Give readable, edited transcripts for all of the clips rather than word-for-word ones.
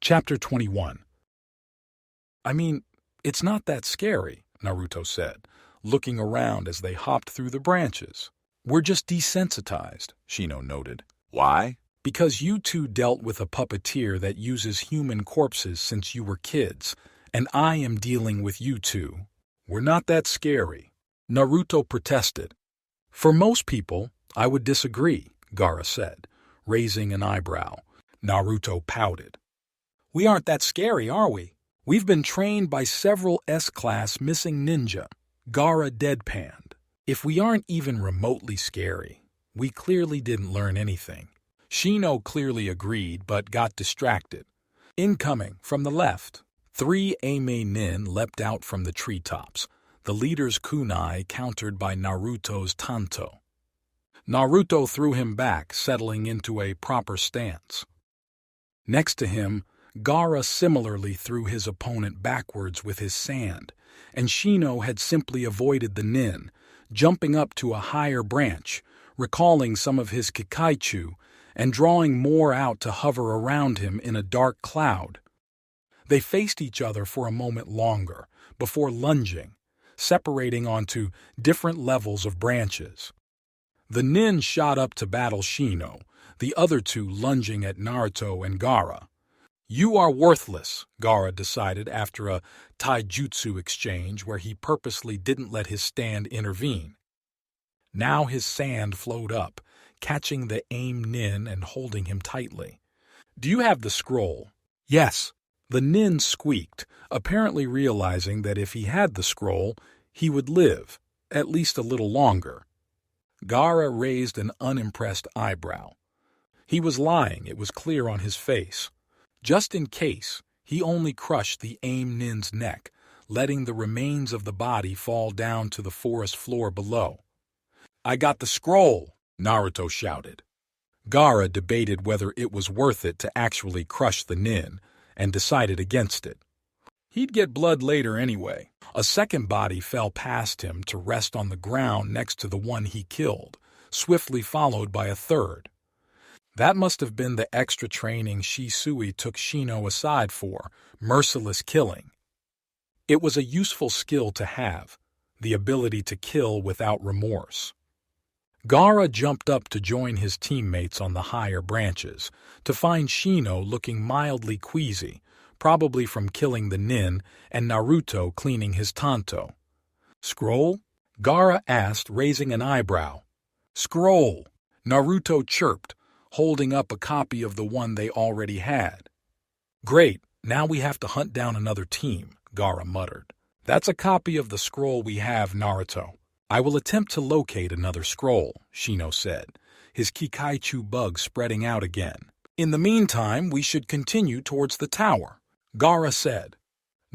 Chapter 21. I mean, it's not that scary, Naruto said, looking around as they hopped through the branches. We're just desensitized, Shino noted. Why? Because you two dealt with a puppeteer that uses human corpses since you were kids, and I am dealing with you two. We're not that scary, Naruto protested. For most people, I would disagree, Gaara said, raising an eyebrow. Naruto pouted. We aren't that scary, are we? We've been trained by several S-class missing ninja. Gaara deadpanned. If we aren't even remotely scary, we clearly didn't learn anything. Shino clearly agreed but got distracted. Incoming from the left, 3 Ame nin leapt out from the treetops, the leader's kunai countered by Naruto's tanto. Naruto threw him back, settling into a proper stance. Next to him, Gaara similarly threw his opponent backwards with his sand, and Shino had simply avoided the nin, jumping up to a higher branch, recalling some of his kikaichu, and drawing more out to hover around him in a dark cloud. They faced each other for a moment longer, before lunging, separating onto different levels of branches. The nin shot up to battle Shino, the other two lunging at Naruto and Gaara. You are worthless, Gaara decided after a taijutsu exchange where he purposely didn't let his stand intervene. Now his sand flowed up, catching the aim nin and holding him tightly. Do you have the scroll? Yes. The nin squeaked, apparently realizing that if he had the scroll, he would live, at least a little longer. Gaara raised an unimpressed eyebrow. He was lying, it was clear on his face. Just in case, he only crushed the aim nin's neck, letting the remains of the body fall down to the forest floor below. I got the scroll, Naruto shouted. Gaara debated whether it was worth it to actually crush the nin, and decided against it. He'd get blood later anyway. A second body fell past him to rest on the ground next to the one he killed, swiftly followed by a third. That must have been the extra training Shisui took Shino aside for, merciless killing. It was a useful skill to have, the ability to kill without remorse. Gaara jumped up to join his teammates on the higher branches, to find Shino looking mildly queasy, probably from killing the nin, and Naruto cleaning his tanto. Scroll? Gaara asked, raising an eyebrow. Scroll, Naruto chirped, holding up a copy of the one they already had. Great, now we have to hunt down another team, Gaara muttered. That's a copy of the scroll we have, Naruto. I will attempt to locate another scroll, Shino said, his kikaichu bug spreading out again. In the meantime, we should continue towards the tower, Gaara said.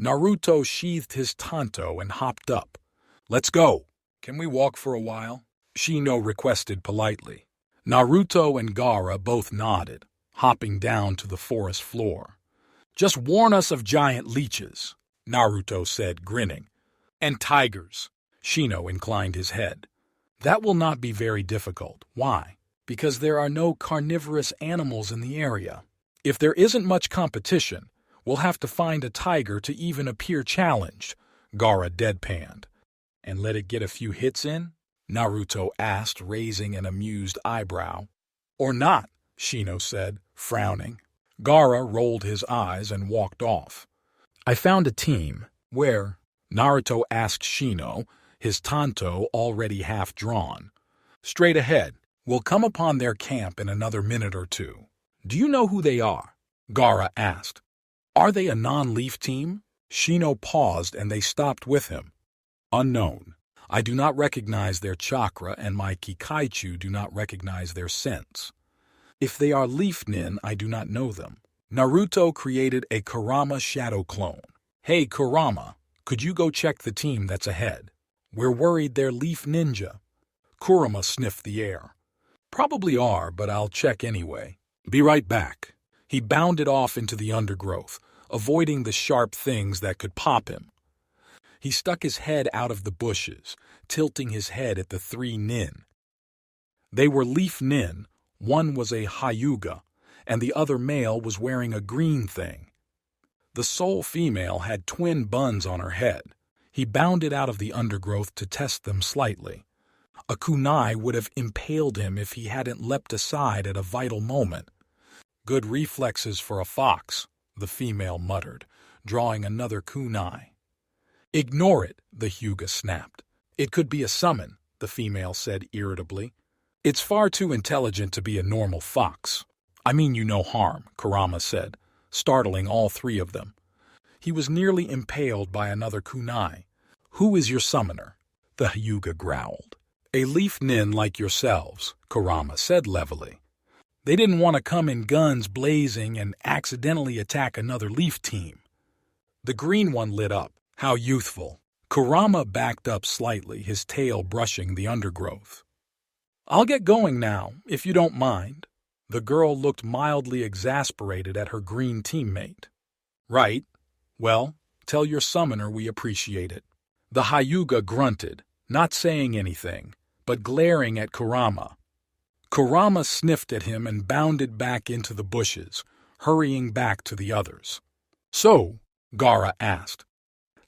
Naruto sheathed his tanto and hopped up. Let's go. Can we walk for a while? Shino requested politely. Naruto and Gaara both nodded, hopping down to the forest floor. Just warn us of giant leeches, Naruto said, grinning. And tigers. Shino inclined his head. That will not be very difficult. Why? Because there are no carnivorous animals in the area. If there isn't much competition, we'll have to find a tiger to even appear challenged, Gaara deadpanned. And let it get a few hits in? Naruto asked, raising an amused eyebrow. Or not, Shino said, frowning. Gaara rolled his eyes and walked off. I found a team. Where? Naruto asked Shino, his tanto already half drawn. Straight ahead. We'll come upon their camp in another minute or two. Do you know who they are? Gaara asked. Are they a non-leaf team? Shino paused and they stopped with him. Unknown. I do not recognize their chakra and my kikaichu do not recognize their sense. If they are leaf nin, I do not know them. Naruto created a Kurama shadow clone. Hey Kurama, could you go check the team that's ahead? We're worried they're leaf ninja. Kurama sniffed the air. Probably are, but I'll check anyway. Be right back. He bounded off into the undergrowth, avoiding the sharp things that could pop him. He stuck his head out of the bushes, tilting his head at the 3 nin. They were leaf nin, one was a Hyuga, and the other male was wearing a green thing. The sole female had twin buns on her head. He bounded out of the undergrowth to test them slightly. A kunai would have impaled him if he hadn't leapt aside at a vital moment. "Good reflexes for a fox," the female muttered, drawing another kunai. "Ignore it," the Hyuga snapped. "It could be a summon," the female said irritably. "It's far too intelligent to be a normal fox. I mean you no harm," Kurama said, startling all three of them. He was nearly impaled by another kunai. "Who is your summoner?" the Hyuga growled. "A leaf nin like yourselves," Kurama said levelly. They didn't want to come in guns blazing and accidentally attack another leaf team. The green one lit up. How youthful. Kurama backed up slightly, his tail brushing the undergrowth. "I'll get going now, if you don't mind." The girl looked mildly exasperated at her green teammate. "Right. Well, tell your summoner we appreciate it." The Hyuga grunted, not saying anything, but glaring at Kurama. Kurama sniffed at him and bounded back into the bushes, hurrying back to the others. "So," Gaara asked.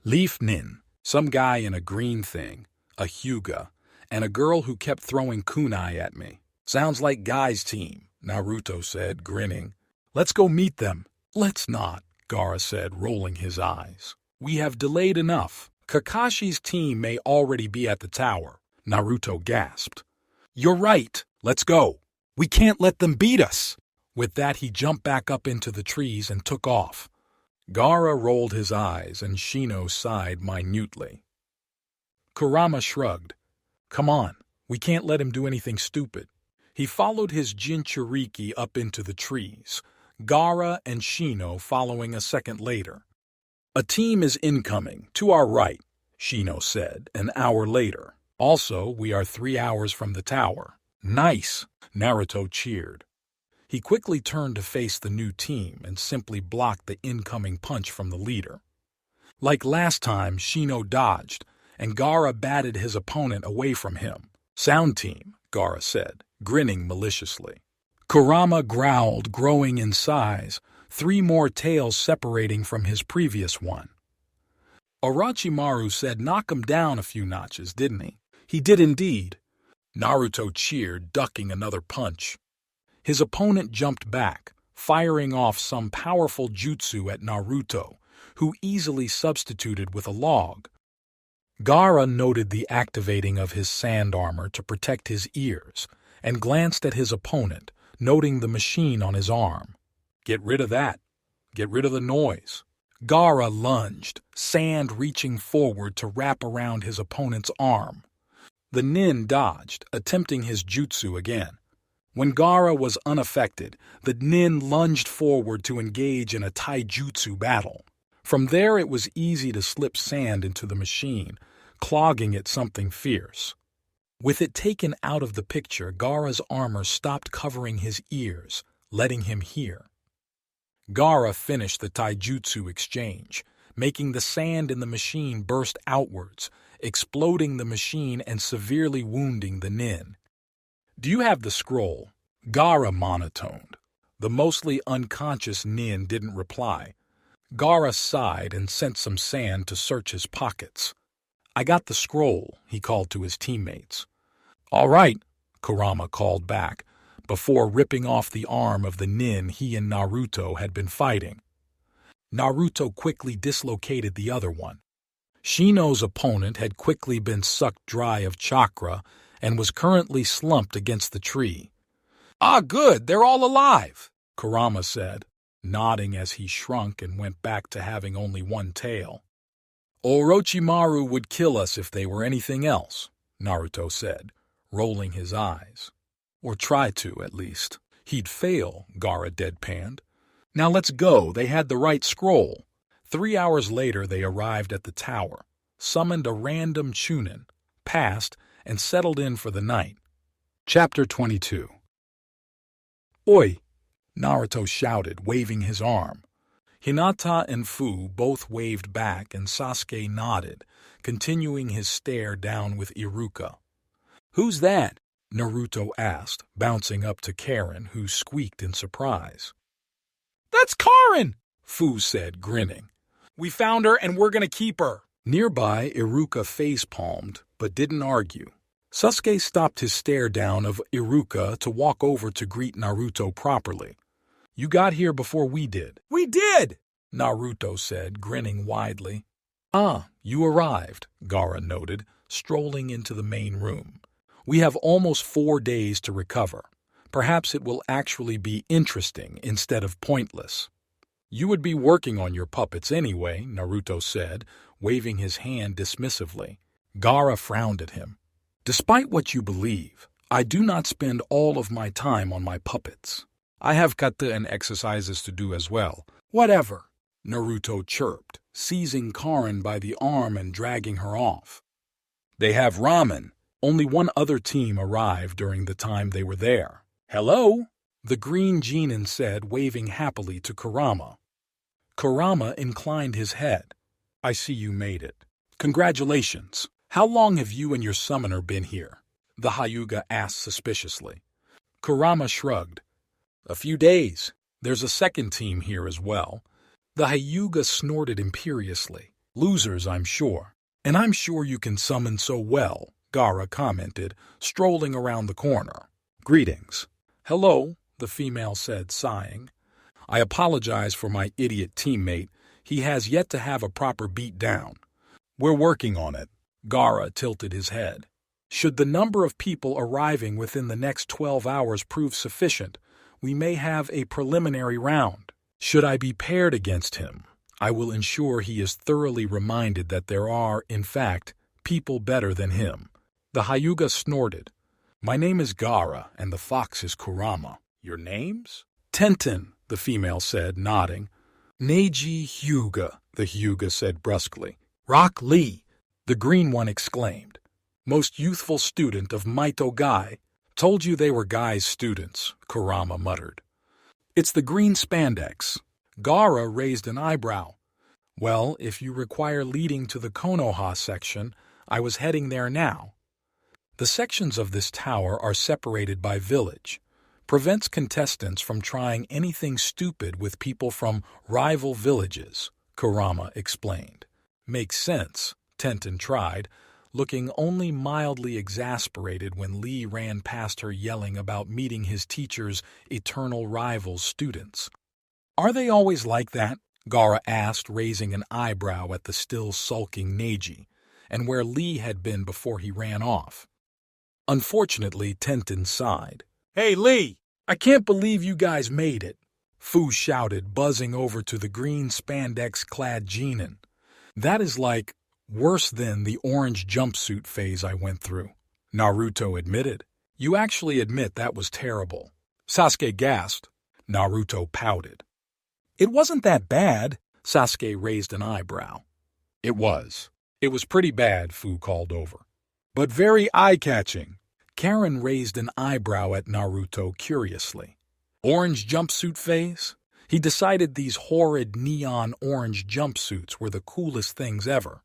"Leaf nin, some guy in a green thing, a Hyuga, and a girl who kept throwing kunai at me. Sounds like Guy's team," Naruto said, grinning. "Let's go meet them." "Let's not," Gaara said, rolling his eyes. "We have delayed enough. Kakashi's team may already be at the tower." Naruto gasped. "You're right. Let's go. We can't let them beat us." With that, he jumped back up into the trees and took off. Gaara rolled his eyes and Shino sighed minutely. Kurama shrugged. "Come on, we can't let him do anything stupid." He followed his Jinchuriki up into the trees, Gaara and Shino following a second later. "A team is incoming, to our right," Shino said, an hour later. "Also, we are 3 hours from the tower." "Nice," Naruto cheered. He quickly turned to face the new team and simply blocked the incoming punch from the leader. Like last time, Shino dodged, and Gaara batted his opponent away from him. "Sound team," Gaara said, grinning maliciously. Kurama growled, growing in size, 3 more tails separating from his previous one. Orochimaru said knock him down a few notches, didn't he? He did indeed. Naruto cheered, ducking another punch. His opponent jumped back, firing off some powerful jutsu at Naruto, who easily substituted with a log. Gaara noted the activating of his sand armor to protect his ears, and glanced at his opponent, noting the machine on his arm. "Get rid of that. Get rid of the noise." Gaara lunged, sand reaching forward to wrap around his opponent's arm. The nin dodged, attempting his jutsu again. When Gaara was unaffected, the nin lunged forward to engage in a taijutsu battle. From there it was easy to slip sand into the machine, clogging it something fierce. With it taken out of the picture, Gaara's armor stopped covering his ears, letting him hear. Gaara finished the taijutsu exchange, making the sand in the machine burst outwards, exploding the machine and severely wounding the nin. "Do you have the scroll?" Gaara monotoned. The mostly unconscious nin didn't reply. Gaara sighed and sent some sand to search his pockets. "I got the scroll," he called to his teammates. "All right," Kurama called back, before ripping off the arm of the nin he and Naruto had been fighting. Naruto quickly dislocated the other one. Shino's opponent had quickly been sucked dry of chakra and was currently slumped against the tree. "Ah, good, they're all alive," Kurama said, nodding as he shrunk and went back to having only one tail. "Orochimaru would kill us if they were anything else," Naruto said, rolling his eyes. "Or try to, at least." "He'd fail," Gaara deadpanned. "Now let's go, they had the right scroll." 3 hours later they arrived at the tower, summoned a random chunin, passed, and settled in for the night. Chapter 22. "Oi!" Naruto shouted, waving his arm. Hinata and Fu both waved back and Sasuke nodded, continuing his stare down with Iruka. "Who's that?" Naruto asked, bouncing up to Karen, who squeaked in surprise. "That's Karin!" Fu said, grinning. We found her and we're gonna keep her. Nearby, Iruka face-palmed, but didn't argue. Sasuke stopped his stare down of Iruka to walk over to greet Naruto properly. You got here before we did. We did! Naruto said, grinning widely. Ah, you arrived, Gaara noted, strolling into the main room. We have almost 4 days to recover. Perhaps it will actually be interesting instead of pointless. You would be working on your puppets anyway, Naruto said, waving his hand dismissively. Gaara frowned at him. Despite what you believe, I do not spend all of my time on my puppets. I have kata and exercises to do as well. Whatever, Naruto chirped, seizing Karin by the arm and dragging her off. They have ramen. Only one other team arrived during the time they were there. Hello? The green genin said, waving happily to Kurama. Kurama inclined his head. I see you made it. Congratulations. How long have you and your summoner been here? The Hyuga asked suspiciously. Kurama shrugged. A few days. There's a second team here as well. The Hyuga snorted imperiously. Losers, I'm sure. And I'm sure you can summon so well, Gaara commented, strolling around the corner. Greetings. Hello, the female said, sighing. I apologize for my idiot teammate. He has yet to have a proper beat down. We're working on it. Gaara tilted his head. Should the number of people arriving within the next 12 hours prove sufficient, we may have a preliminary round. Should I be paired against him, I will ensure he is thoroughly reminded that there are, in fact, people better than him. The Hyuga snorted. My name is Gaara, and the fox is Kurama. Your names? Tenten, the female said, nodding. Neji Hyuga, the Hyuga said brusquely. Rock Lee, the green one exclaimed. Most youthful student of Maito Gai. Told you they were Gai's students, Kurama muttered. It's the green spandex. Gaara raised an eyebrow. Well, if you require leading to the Konoha section, I was heading there now. The sections of this tower are separated by village. Prevents contestants from trying anything stupid with people from rival villages, Kurama explained. Makes sense, Tenten tried, looking only mildly exasperated when Lee ran past her yelling about meeting his teacher's eternal rival's students. Are they always like that? Gaara asked, raising an eyebrow at the still sulking Neji, and where Lee had been before he ran off. Unfortunately, Tenten sighed. Hey, Lee! I can't believe you guys made it, Fu shouted, buzzing over to the green spandex-clad genin. That is like worse than the orange jumpsuit phase I went through, Naruto admitted. You actually admit that was terrible. Sasuke gasped. Naruto pouted. It wasn't that bad, Sasuke raised an eyebrow. It was. It was pretty bad, Fu called over. But very eye-catching. Karen raised an eyebrow at Naruto curiously. Orange jumpsuit phase? He decided these horrid neon orange jumpsuits were the coolest things ever.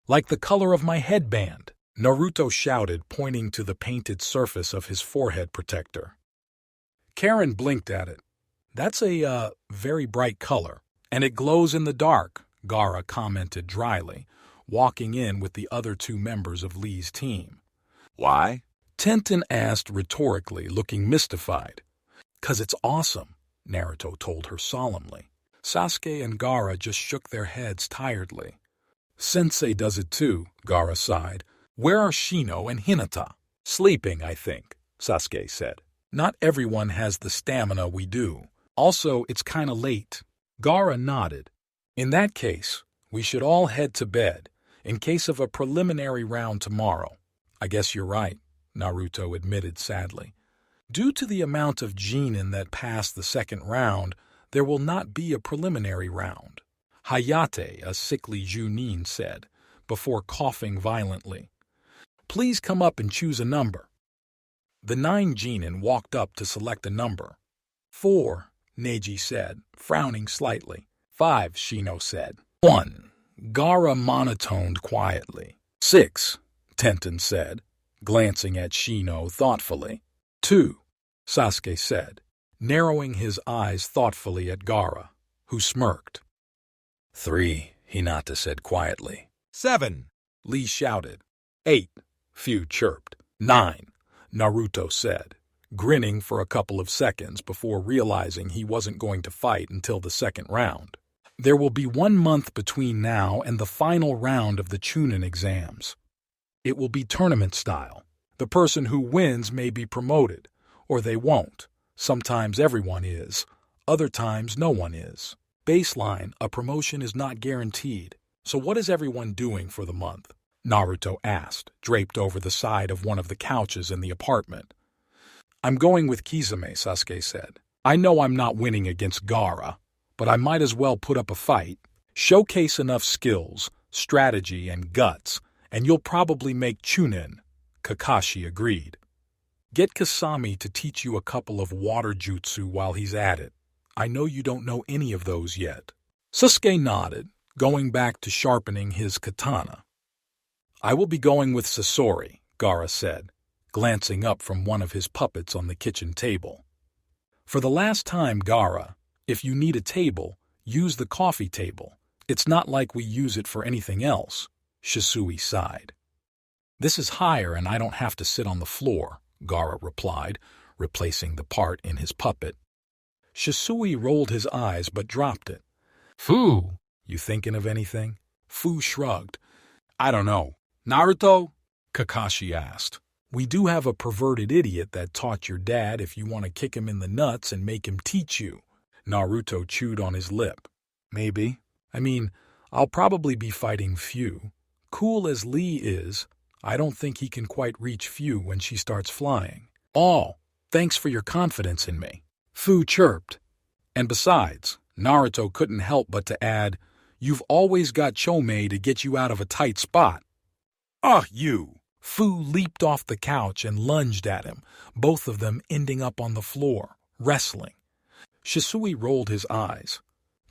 Like the color of my headband, Naruto shouted, pointing to the painted surface of his forehead protector. Karen blinked at it. That's a, very bright color, and it glows in the dark, Gaara commented dryly, walking in with the other 2 members of Lee's team. Why? Tenten asked rhetorically, looking mystified. 'Cause it's awesome, Naruto told her solemnly. Sasuke and Gaara just shook their heads tiredly. Sensei does it too, Gaara sighed. Where are Shino and Hinata? Sleeping, I think, Sasuke said. Not everyone has the stamina we do. Also, it's kinda late. Gaara nodded. In that case, we should all head to bed, in case of a preliminary round tomorrow. I guess you're right, Naruto admitted sadly. Due to the amount of genin that passed the second round, there will not be a preliminary round. Hayate, a sickly Junin, said, before coughing violently. Please come up and choose a number. The 9 genin walked up to select a number. 4, Neji said, frowning slightly. 5, Shino said. 1, Gaara monotoned quietly. 6, Tenten said, glancing at Shino thoughtfully. 2, Sasuke said, narrowing his eyes thoughtfully at Gaara, who smirked. 3, Hinata said quietly. 7. Lee shouted. 8, Fu chirped. 9, Naruto said, grinning for a couple of seconds before realizing he wasn't going to fight until the second round. There will be 1 month between now and the final round of the Chunin exams. It will be tournament style. The person who wins may be promoted, or they won't. Sometimes everyone is, other times no one is. Baseline, a promotion is not guaranteed. So what is everyone doing for the month? Naruto asked, draped over the side of one of the couches in the apartment. I'm going with Kizame, Sasuke said. I know I'm not winning against Gaara, but I might as well put up a fight. Showcase enough skills, strategy, and guts, and you'll probably make Chunin, Kakashi agreed. Get Kasami to teach you a couple of water jutsu while he's at it. I know you don't know any of those yet. Sasuke nodded, going back to sharpening his katana. I will be going with Sasori, Gaara said, glancing up from one of his puppets on the kitchen table. For the last time, Gaara, if you need a table, use the coffee table. It's not like we use it for anything else, Shisui sighed. This is higher and I don't have to sit on the floor, Gaara replied, replacing the part in his puppet. Shisui rolled his eyes but dropped it. Fu, you thinking of anything? Fu shrugged. I don't know. Naruto? Kakashi asked. We do have a perverted idiot that taught your dad if you want to kick him in the nuts and make him teach you. Naruto chewed on his lip. Maybe. I mean, I'll probably be fighting Fu. Cool as Lee is, I don't think he can quite reach Fu when she starts flying. Oh, thanks for your confidence in me. Fu chirped. And besides, Naruto couldn't help but to add, you've always got Chomei to get you out of a tight spot. Ah, you! Fu leaped off the couch and lunged at him, both of them ending up on the floor, wrestling. Shisui rolled his eyes.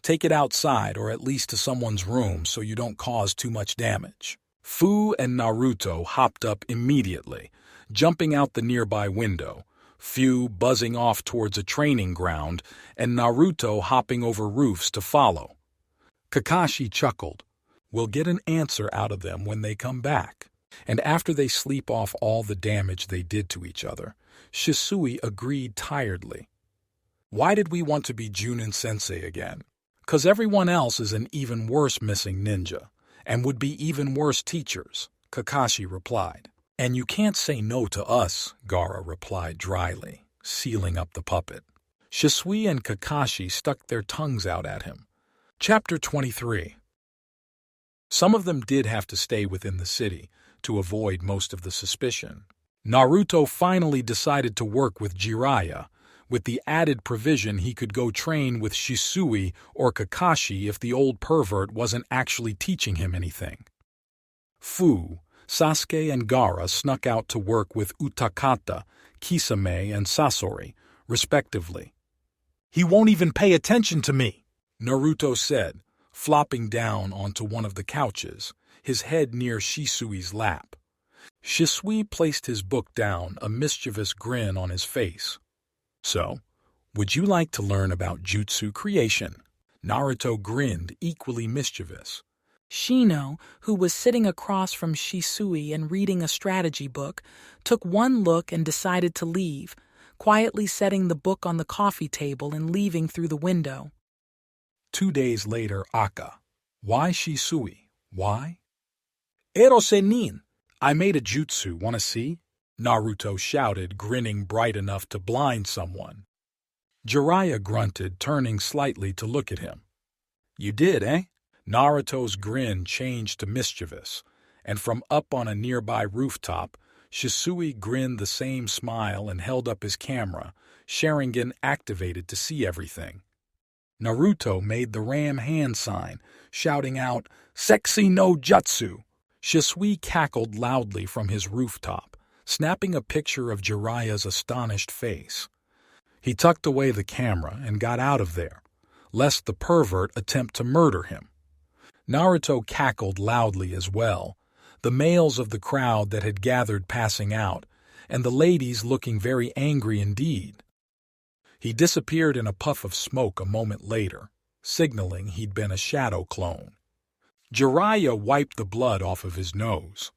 Take it outside or at least to someone's room so you don't cause too much damage. Fu and Naruto hopped up immediately, jumping out the nearby window, Fu buzzing off towards a training ground, and Naruto hopping over roofs to follow. Kakashi chuckled. We'll get an answer out of them when they come back. And after they sleep off all the damage they did to each other, Shisui agreed tiredly. Why did we want to be Junin Sensei again? 'Cause everyone else is an even worse missing ninja, and would be even worse teachers, Kakashi replied. And you can't say no to us, Gaara replied dryly, sealing up the puppet. Shisui and Kakashi stuck their tongues out at him. Chapter 23. Some of them did have to stay within the city to avoid most of the suspicion. Naruto finally decided to work with Jiraiya, with the added provision he could go train with Shisui or Kakashi if the old pervert wasn't actually teaching him anything. Fu, Sasuke, and Gaara snuck out to work with Utakata, Kisame, and Sasori, respectively. He won't even pay attention to me, Naruto said, flopping down onto one of the couches, his head near Shisui's lap. Shisui placed his book down, a mischievous grin on his face. So, would you like to learn about jutsu creation? Naruto grinned, equally mischievous. Shino, who was sitting across from Shisui and reading a strategy book, took one look and decided to leave, quietly setting the book on the coffee table and leaving through the window. 2 days later, Akka. Why Shisui? Why? Ero Senin! I made a jutsu, wanna see? Naruto shouted, grinning bright enough to blind someone. Jiraiya grunted, turning slightly to look at him. You did, eh? Naruto's grin changed to mischievous, and from up on a nearby rooftop, Shisui grinned the same smile and held up his camera, Sharingan activated to see everything. Naruto made the ram hand sign, shouting out, Sexy no jutsu! Shisui cackled loudly from his rooftop, snapping a picture of Jiraiya's astonished face. He tucked away the camera and got out of there, lest the pervert attempt to murder him. Naruto cackled loudly as well, the males of the crowd that had gathered passing out, and the ladies looking very angry indeed. He disappeared in a puff of smoke a moment later, signaling he'd been a shadow clone. Jiraiya wiped the blood off of his nose.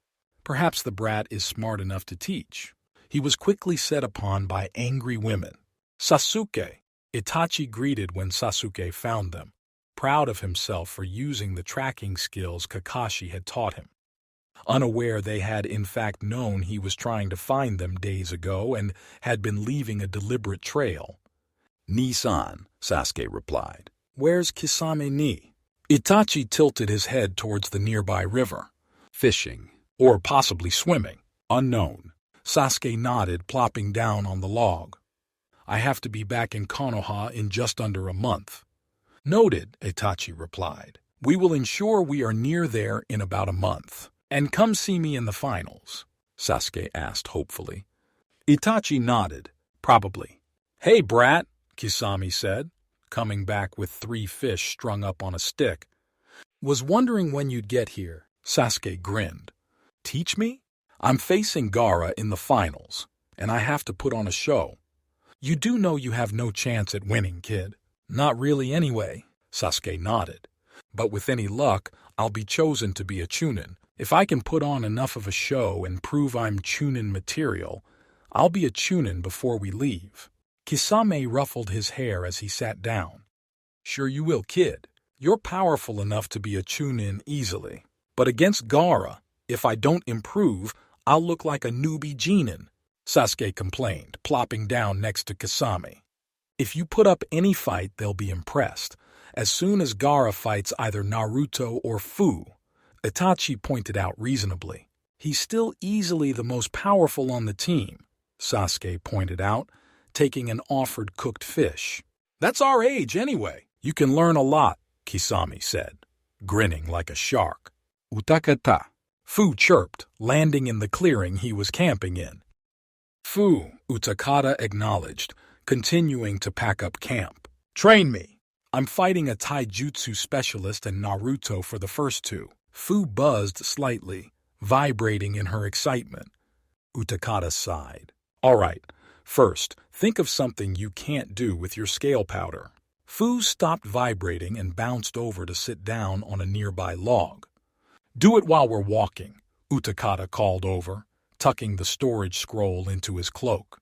Perhaps the brat is smart enough to teach. He was quickly set upon by angry women. Sasuke! Itachi greeted when Sasuke found them, proud of himself for using the tracking skills Kakashi had taught him. Unaware they had in fact known he was trying to find them days ago and had been leaving a deliberate trail. "Ni-san," Sasuke replied. "Where's Kisame Ni?" Itachi tilted his head towards the nearby river. "Fishing. Or possibly swimming. Unknown." Sasuke nodded, plopping down on the log. "I have to be back in Konoha in just under a month." "Noted," Itachi replied. "We will ensure we are near there in about a month. And come see me in the finals," Sasuke asked hopefully. Itachi nodded. "Probably." "Hey, brat," Kisame said, coming back with 3 fish strung up on a stick. "Was wondering when you'd get here." Sasuke grinned. "Teach me? I'm facing Gaara in the finals, and I have to put on a show." "You do know you have no chance at winning, kid." "Not really anyway," Sasuke nodded. "But with any luck, I'll be chosen to be a Chunin. If I can put on enough of a show and prove I'm Chunin material, I'll be a Chunin before we leave." Kisame ruffled his hair as he sat down. "Sure you will, kid. You're powerful enough to be a Chunin easily. But against Gaara, if I don't improve, I'll look like a newbie genin," Sasuke complained, plopping down next to Kisame. "If you put up any fight, they'll be impressed. As soon as Gaara fights either Naruto or Fu," Itachi pointed out reasonably. "He's still easily the most powerful on the team," Sasuke pointed out, taking an offered cooked fish. "That's our age anyway. You can learn a lot," Kisame said, grinning like a shark. "Utakata," Fu chirped, landing in the clearing he was camping in. "Fu," Utakata acknowledged, continuing to pack up camp. "Train me. I'm fighting a taijutsu specialist and Naruto for the first 2. Fu buzzed slightly, vibrating in her excitement. Utakata sighed. "All right, first, think of something you can't do with your scale powder." Fu stopped vibrating and bounced over to sit down on a nearby log. "Do it while we're walking," Utakata called over, tucking the storage scroll into his cloak.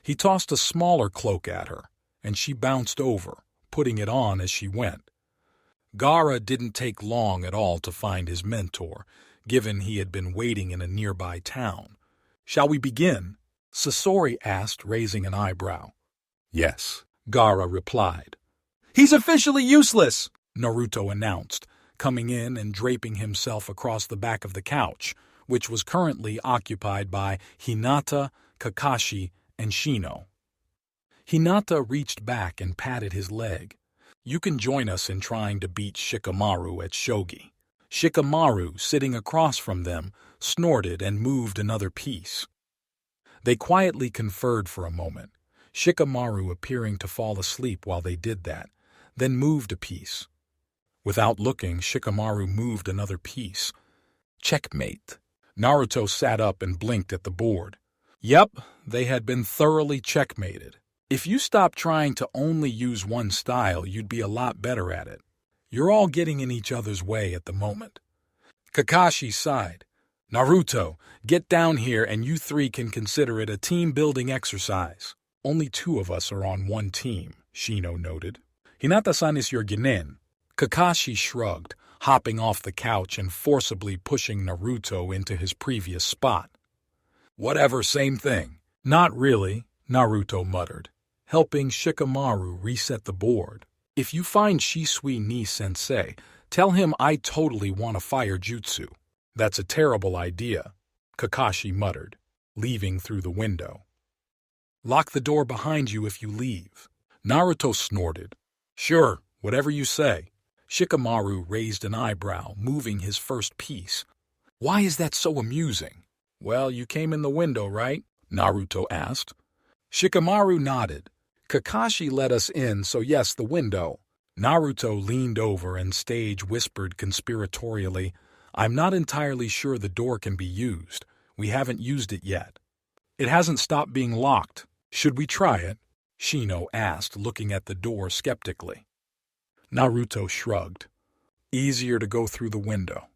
He tossed a smaller cloak at her, and she bounced over, putting it on as she went. Gaara didn't take long at all to find his mentor, given he had been waiting in a nearby town. "Shall we begin?" Sasori asked, raising an eyebrow. "Yes," Gaara replied. "He's officially useless," Naruto announced, coming in and draping himself across the back of the couch, which was currently occupied by Hinata, Kakashi, and Shino. Hinata reached back and patted his leg. "You can join us in trying to beat Shikamaru at shogi." Shikamaru, sitting across from them, snorted and moved another piece. They quietly conferred for a moment, Shikamaru appearing to fall asleep while they did that, then moved a piece. Without looking, Shikamaru moved another piece. Checkmate. Naruto sat up and blinked at the board. Yep, they had been thoroughly checkmated. If you stopped trying to only use one style, you'd be a lot better at it. You're all getting in each other's way at the moment. Kakashi sighed. "Naruto, get down here and you 3 can consider it a team-building exercise." "Only 2 of us are on one team," Shino noted. "Hinata-san is your genin." Kakashi shrugged, hopping off the couch and forcibly pushing Naruto into his previous spot. "Whatever, same thing." "Not really," Naruto muttered, helping Shikamaru reset the board. "If you find Shisui ni Sensei, tell him I totally want a fire jutsu." "That's a terrible idea," Kakashi muttered, leaving through the window. "Lock the door behind you if you leave." Naruto snorted. "Sure, whatever you say." Shikamaru raised an eyebrow, moving his first piece. "Why is that so amusing?" "Well, you came in the window, right?" Naruto asked. Shikamaru nodded. "Kakashi let us in, so yes, the window." Naruto leaned over and stage whispered conspiratorially, "I'm not entirely sure the door can be used. We haven't used it yet." "It hasn't stopped being locked. Should we try it?" Shino asked, looking at the door skeptically. Naruto shrugged. Easier to go through the window.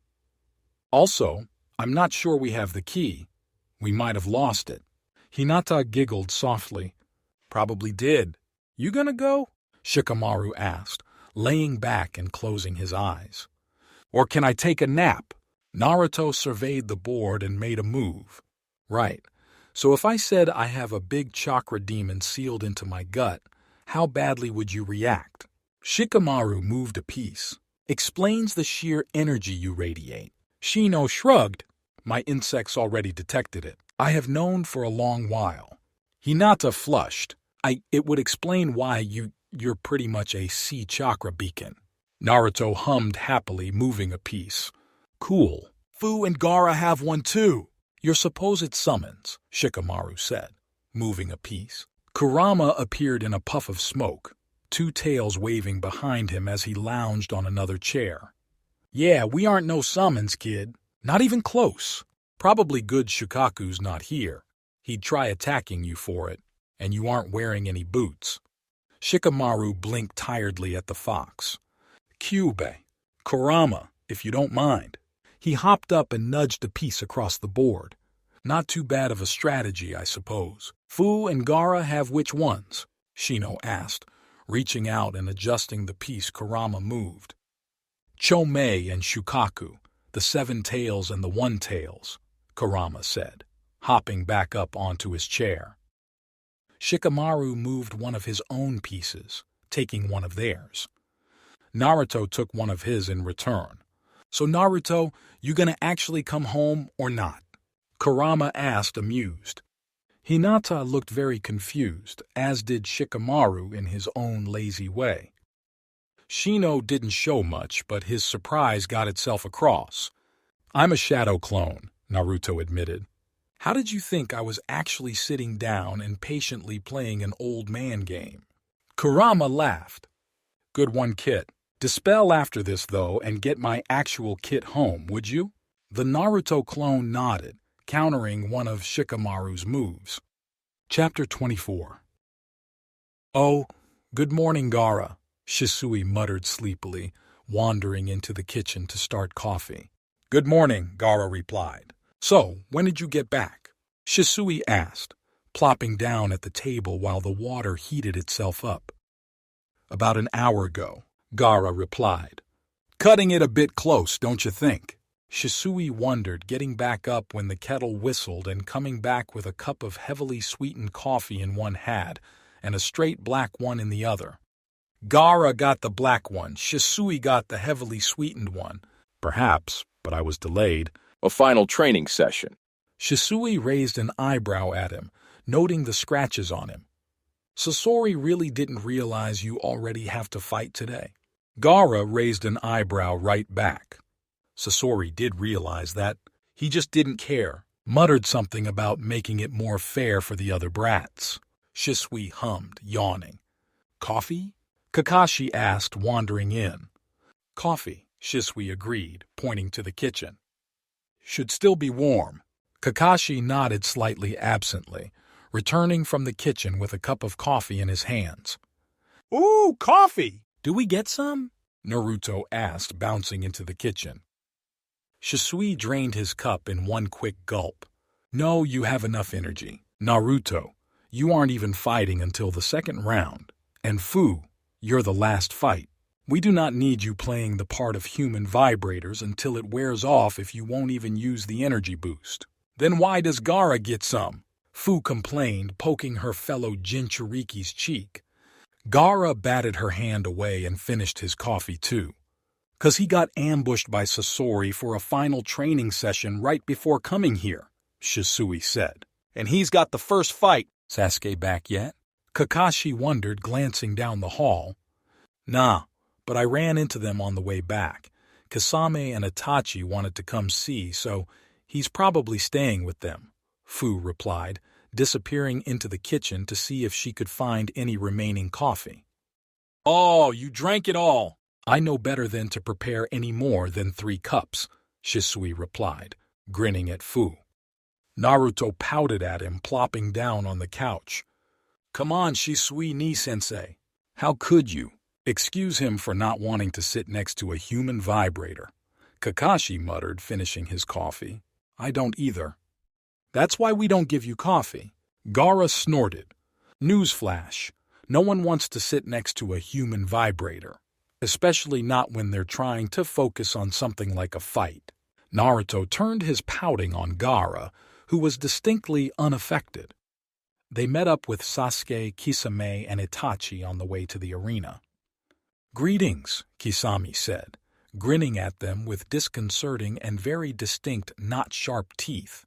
Also, I'm not sure we have the key. We might have lost it. Hinata giggled softly. Probably did. You gonna go? Shikamaru asked, laying back and closing his eyes. Or can I take a nap? Naruto surveyed the board and made a move. Right. So if I said I have a big chakra demon sealed into my gut, how badly would you react? Shikamaru moved a piece. Explains the sheer energy you radiate. Shino shrugged. My insects already detected it. I have known for a long while. Hinata flushed. It would explain why you're pretty much a sea chakra beacon. Naruto hummed happily, moving a piece. Cool. Fu and Gaara have one too. Your supposed summons, Shikamaru said, moving a piece. Kurama appeared in a puff of smoke, two tails waving behind him as he lounged on another chair. Yeah, we aren't no summons, kid. Not even close. Probably good Shukaku's not here. He'd try attacking you for it, and you aren't wearing any boots. Shikamaru blinked tiredly at the fox. Kyubey, Kurama, if you don't mind. He hopped up and nudged a piece across the board. Not too bad of a strategy, I suppose. Fu and Gaara have which ones? Shino asked, reaching out and adjusting the piece Kurama moved. Chomei and Shukaku, the 7 tails and the 1 tails, Kurama said, hopping back up onto his chair. Shikamaru moved one of his own pieces, taking one of theirs. Naruto took one of his in return. So Naruto, you gonna actually come home or not? Kurama asked, amused. Hinata looked very confused, as did Shikamaru in his own lazy way. Shino didn't show much, but his surprise got itself across. I'm a shadow clone, Naruto admitted. How did you think I was actually sitting down and patiently playing an old man game? Kurama laughed. Good one, Kit. Dispel after this, though, and get my actual Kit home, would you? The Naruto clone nodded, countering one of Shikamaru's moves. Chapter 24. Oh, good morning, Gaara, Shisui muttered sleepily, wandering into the kitchen to start coffee. Good morning, Gaara replied. So, when did you get back? Shisui asked, plopping down at the table while the water heated itself up. About an hour ago, Gaara replied. Cutting it a bit close, don't you think? Shisui wondered, getting back up when the kettle whistled and coming back with a cup of heavily sweetened coffee in one hand and a straight black one in the other. Gaara got the black one, Shisui got the heavily sweetened one. Perhaps, but I was delayed. A final training session. Shisui raised an eyebrow at him, noting the scratches on him. Sasori really didn't realize you already have to fight today. Gaara raised an eyebrow right back. Sasori did realize that. He just didn't care, muttered something about making it more fair for the other brats. Shisui hummed, yawning. Coffee? Kakashi asked, wandering in. Coffee, Shisui agreed, pointing to the kitchen. Should still be warm. Kakashi nodded slightly absently, returning from the kitchen with a cup of coffee in his hands. Ooh, coffee! Do we get some? Naruto asked, bouncing into the kitchen. Shisui drained his cup in one quick gulp. No, you have enough energy. Naruto, you aren't even fighting until the second round. And Fu, you're the last fight. We do not need you playing the part of human vibrators until it wears off if you won't even use the energy boost. Then why does Gaara get some? Fu complained, poking her fellow Jinchuriki's cheek. Gaara batted her hand away and finished his coffee too. 'Cause he got ambushed by Sasori for a final training session right before coming here, Shisui said. And he's got the first fight. Sasuke back yet? Kakashi wondered, glancing down the hall. Nah, but I ran into them on the way back. Kasame and Itachi wanted to come see, so he's probably staying with them, Fu replied, disappearing into the kitchen to see if she could find any remaining coffee. Oh, you drank it all. I know better than to prepare any more than 3 cups, Shisui replied, grinning at Fu. Naruto pouted at him, plopping down on the couch. Come on, Shisui ni-sensei. How could you? Excuse him for not wanting to sit next to a human vibrator, Kakashi muttered, finishing his coffee. I don't either. That's why we don't give you coffee. Gaara snorted. Newsflash. No one wants to sit next to a human vibrator, especially not when they're trying to focus on something like a fight. Naruto turned his pouting on Gaara, who was distinctly unaffected. They met up with Sasuke, Kisame, and Itachi on the way to the arena. Greetings, Kisame said, grinning at them with disconcerting and very distinct not-sharp teeth.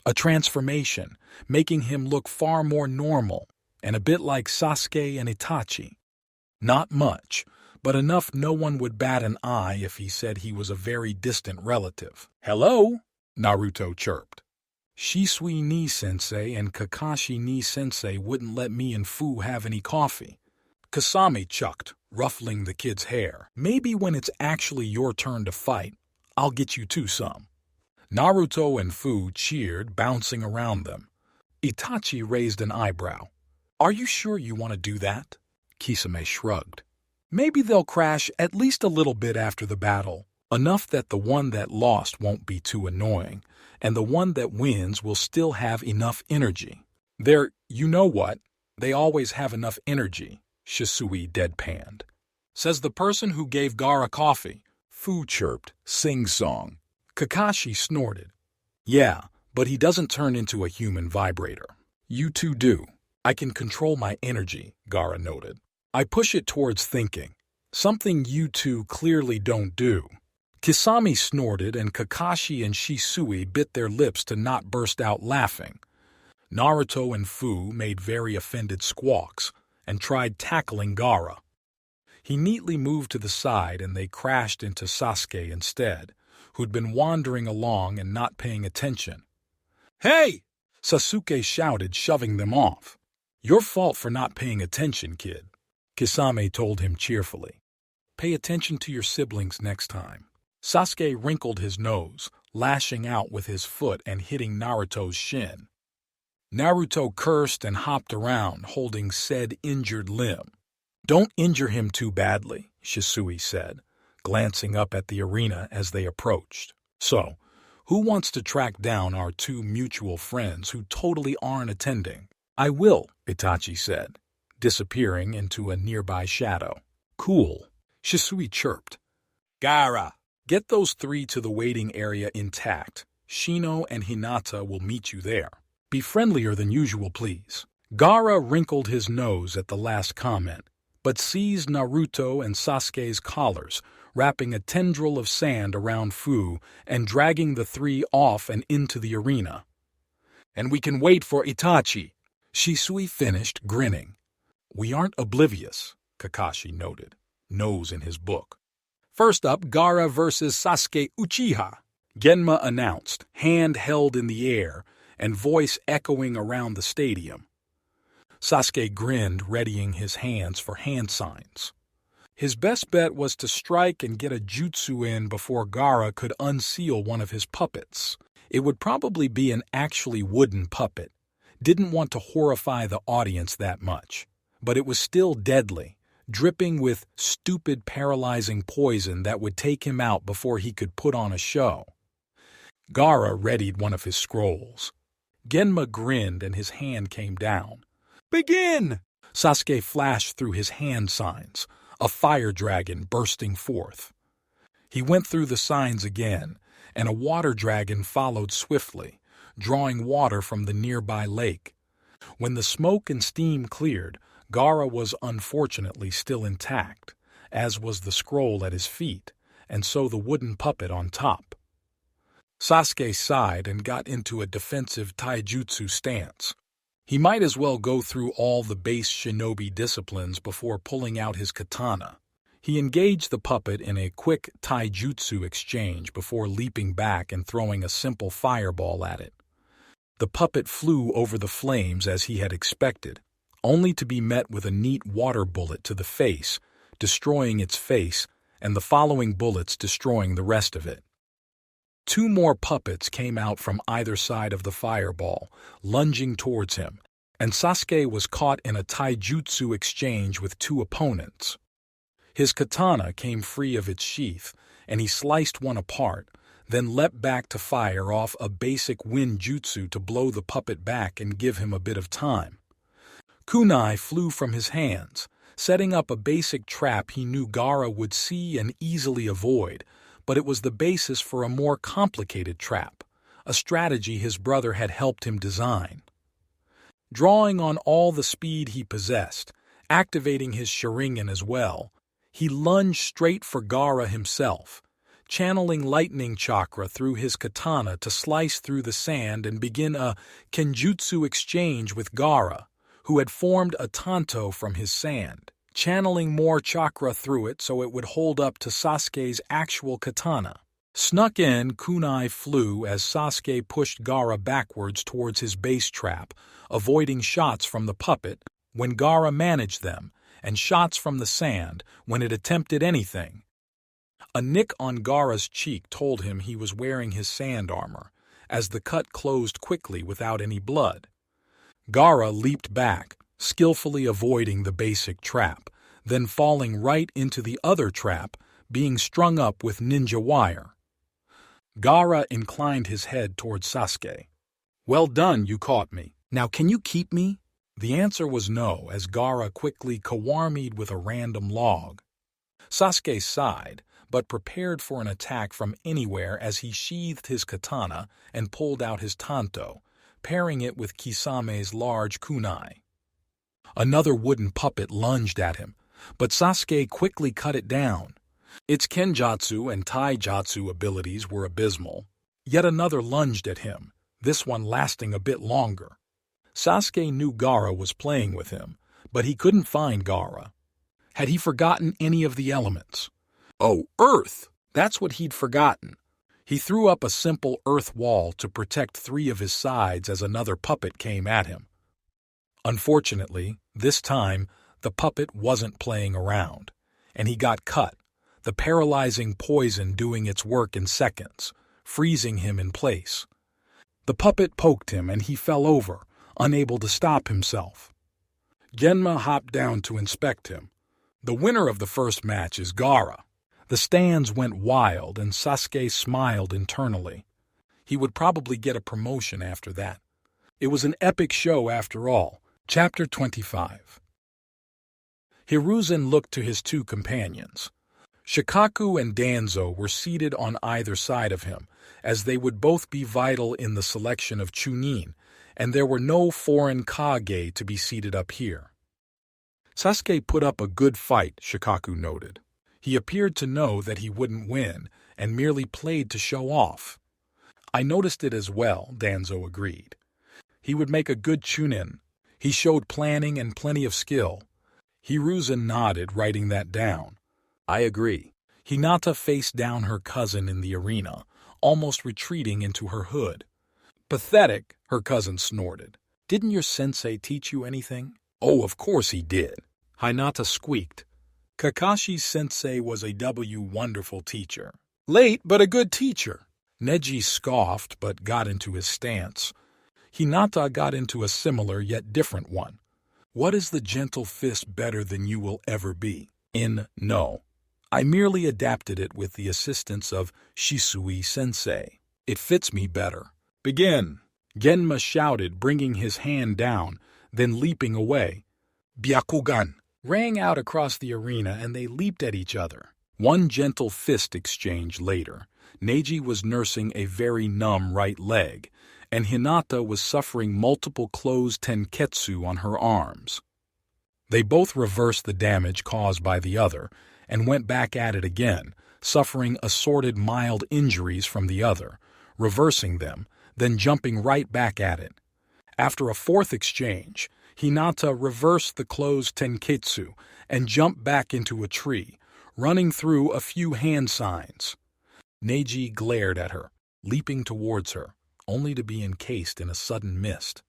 A transformation, making him look far more normal and a bit like Sasuke and Itachi. Not much, but enough no one would bat an eye if he said he was a very distant relative. Hello? Naruto chirped. Shisui ni Sensei and Kakashi ni Sensei wouldn't let me and Fu have any coffee. Kasame chucked, ruffling the kid's hair. Maybe when it's actually your turn to fight, I'll get you two some. Naruto and Fu cheered, bouncing around them. Itachi raised an eyebrow. Are you sure you want to do that? Kisame shrugged. Maybe they'll crash at least a little bit after the battle, enough that the one that lost won't be too annoying, and the one that wins will still have enough energy. You know what? They always have enough energy, Shisui deadpanned. Says the person who gave Gaara coffee. Fu chirped, sing-song. Kakashi snorted. Yeah, but he doesn't turn into a human vibrator. You two do. I can control my energy, Gaara noted. I push it towards thinking, something you two clearly don't do. Kisame snorted and Kakashi and Shisui bit their lips to not burst out laughing. Naruto and Fu made very offended squawks and tried tackling Gaara. He neatly moved to the side and they crashed into Sasuke instead, who'd been wandering along and not paying attention. Hey! Sasuke shouted, shoving them off. Your fault for not paying attention, kid, Kisame told him cheerfully. Pay attention to your siblings next time. Sasuke wrinkled his nose, lashing out with his foot and hitting Naruto's shin. Naruto cursed and hopped around, holding said injured limb. Don't injure him too badly, Shisui said, glancing up at the arena as they approached. So, who wants to track down our two mutual friends who totally aren't attending? I will, Itachi said, disappearing into a nearby shadow. Cool, Shisui chirped. Gaara, get those three to the waiting area intact. Shino and Hinata will meet you there. Be friendlier than usual, please. Gaara wrinkled his nose at the last comment, but seized Naruto and Sasuke's collars, wrapping a tendril of sand around Fu and dragging the three off and into the arena. And we can wait for Itachi, Shisui finished, grinning. We aren't oblivious, Kakashi noted, nose in his book. First up, Gaara versus Sasuke Uchiha, Genma announced, hand held in the air and voice echoing around the stadium. Sasuke grinned, readying his hands for hand signs. His best bet was to strike and get a jutsu in before Gaara could unseal one of his puppets. It would probably be an actually wooden puppet. Didn't want to horrify the audience that much, but it was still deadly, dripping with stupid paralyzing poison that would take him out before he could put on a show. Gaara readied one of his scrolls. Genma grinned and his hand came down. Begin! Sasuke flashed through his hand signs, a fire dragon bursting forth. He went through the signs again, and a water dragon followed swiftly, drawing water from the nearby lake. When the smoke and steam cleared, Gaara was unfortunately still intact, as was the scroll at his feet, and so the wooden puppet on top. Sasuke sighed and got into a defensive taijutsu stance. He might as well go through all the base shinobi disciplines before pulling out his katana. He engaged the puppet in a quick taijutsu exchange before leaping back and throwing a simple fireball at it. The puppet flew over the flames as he had expected, only to be met with a neat water bullet to the face, destroying its face, and the following bullets destroying the rest of it. Two more puppets came out from either side of the fireball, lunging towards him, and Sasuke was caught in a taijutsu exchange with two opponents. His katana came free of its sheath, and he sliced one apart, then leapt back to fire off a basic wind jutsu to blow the puppet back and give him a bit of time. Kunai flew from his hands, setting up a basic trap he knew Gaara would see and easily avoid, but it was the basis for a more complicated trap, a strategy his brother had helped him design. Drawing on all the speed he possessed, activating his Sharingan as well, he lunged straight for Gaara himself, channeling lightning chakra through his katana to slice through the sand and begin a kenjutsu exchange with Gaara, who had formed a tanto from his sand, channeling more chakra through it so it would hold up to Sasuke's actual katana. Snuck in, kunai flew as Sasuke pushed Gaara backwards towards his base trap, avoiding shots from the puppet when Gaara managed them, and shots from the sand when it attempted anything. A nick on Gaara's cheek told him he was wearing his sand armor, as the cut closed quickly without any blood. Gaara leaped back, skillfully avoiding the basic trap, then falling right into the other trap, being strung up with ninja wire. Gaara inclined his head towards Sasuke. "Well done, you caught me. Now can you keep me?" The answer was no, as Gaara quickly kawarmied with a random log. Sasuke sighed, but prepared for an attack from anywhere as he sheathed his katana and pulled out his tanto, pairing it with Kisame's large kunai. Another wooden puppet lunged at him, but Sasuke quickly cut it down. Its kenjutsu and taijutsu abilities were abysmal. Yet another lunged at him, this one lasting a bit longer. Sasuke knew Gaara was playing with him, but he couldn't find Gaara. Had he forgotten any of the elements? Oh, earth! That's what he'd forgotten. He threw up a simple earth wall to protect 3 of his sides as another puppet came at him. Unfortunately, this time, the puppet wasn't playing around, and he got cut, the paralyzing poison doing its work in seconds, freezing him in place. The puppet poked him and he fell over, unable to stop himself. Genma hopped down to inspect him. The winner of the first match is Gaara. The stands went wild and Sasuke smiled internally. He would probably get a promotion after that. It was an epic show after all. Chapter 25. Hiruzen looked to his 2 companions. Shikaku and Danzo were seated on either side of him, as they would both be vital in the selection of Chunin, and there were no foreign Kage to be seated up here. Sasuke put up a good fight, Shikaku noted. He appeared to know that he wouldn't win, and merely played to show off. I noticed it as well, Danzo agreed. He would make a good Chunin. He showed planning and plenty of skill. Hiruzen nodded, writing that down. I agree. Hinata faced down her cousin in the arena, almost retreating into her hood. Pathetic, her cousin snorted. Didn't your sensei teach you anything? Oh, of course he did. Hinata squeaked. Kakashi's sensei was a wonderful teacher. Late, but a good teacher. Neji scoffed, but got into his stance. Hinata got into a similar yet different one. What is the gentle fist better than you will ever be? No. I merely adapted it with the assistance of Shisui sensei. It fits me better. Begin! Genma shouted, bringing his hand down, then leaping away. Byakugan! Rang out across the arena and they leaped at each other. One gentle fist exchange later, Neji was nursing a very numb right leg, and Hinata was suffering multiple closed tenketsu on her arms. They both reversed the damage caused by the other and went back at it again, suffering assorted mild injuries from the other, reversing them, then jumping right back at it. After a 4th exchange, Hinata reversed the closed tenketsu and jumped back into a tree, running through a few hand signs. Neji glared at her, leaping towards her, only to be encased in a sudden mist.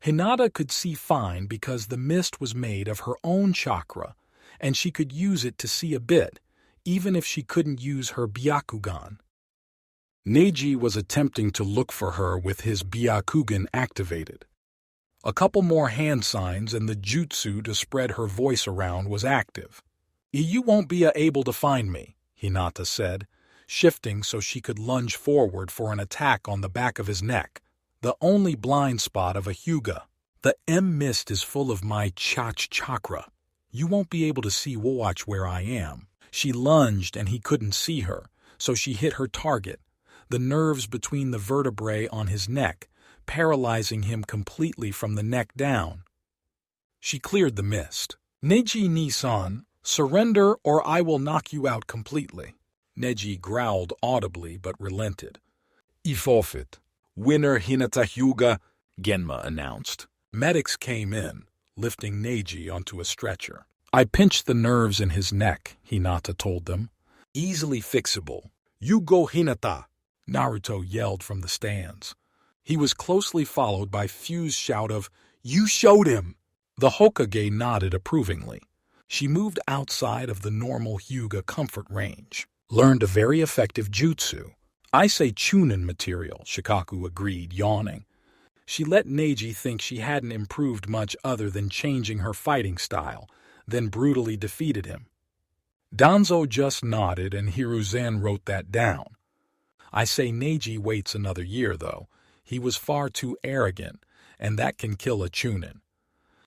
Hinata could see fine because the mist was made of her own chakra, and she could use it to see a bit, even if she couldn't use her Byakugan. Neji was attempting to look for her with his Byakugan activated. A couple more hand signs and the jutsu to spread her voice around was active. You won't be able to find me, Hinata said, shifting so she could lunge forward for an attack on the back of his neck, the only blind spot of a Hyuga. The mist is full of my chakra. You won't be able to see watch where I am. She lunged and he couldn't see her, so she hit her target, the nerves between the vertebrae on his neck, paralyzing him completely from the neck down. She cleared the mist. Neji Nisan, surrender or I will knock you out completely. Neji growled audibly but relented. I forfeit. Winner Hinata Hyuga, Genma announced. Medics came in, lifting Neji onto a stretcher. I pinched the nerves in his neck, Hinata told them. Easily fixable. You go, Hinata, Naruto yelled from the stands. He was closely followed by Fu's shout of, You showed him! The Hokage nodded approvingly. She moved outside of the normal Hyuga comfort range. Learned a very effective jutsu. I say Chunin material, Shikaku agreed, yawning. She let Neji think she hadn't improved much other than changing her fighting style, then brutally defeated him. Danzo just nodded and Hiruzen wrote that down. I say Neji waits another year, though. He was far too arrogant, and that can kill a Chunin.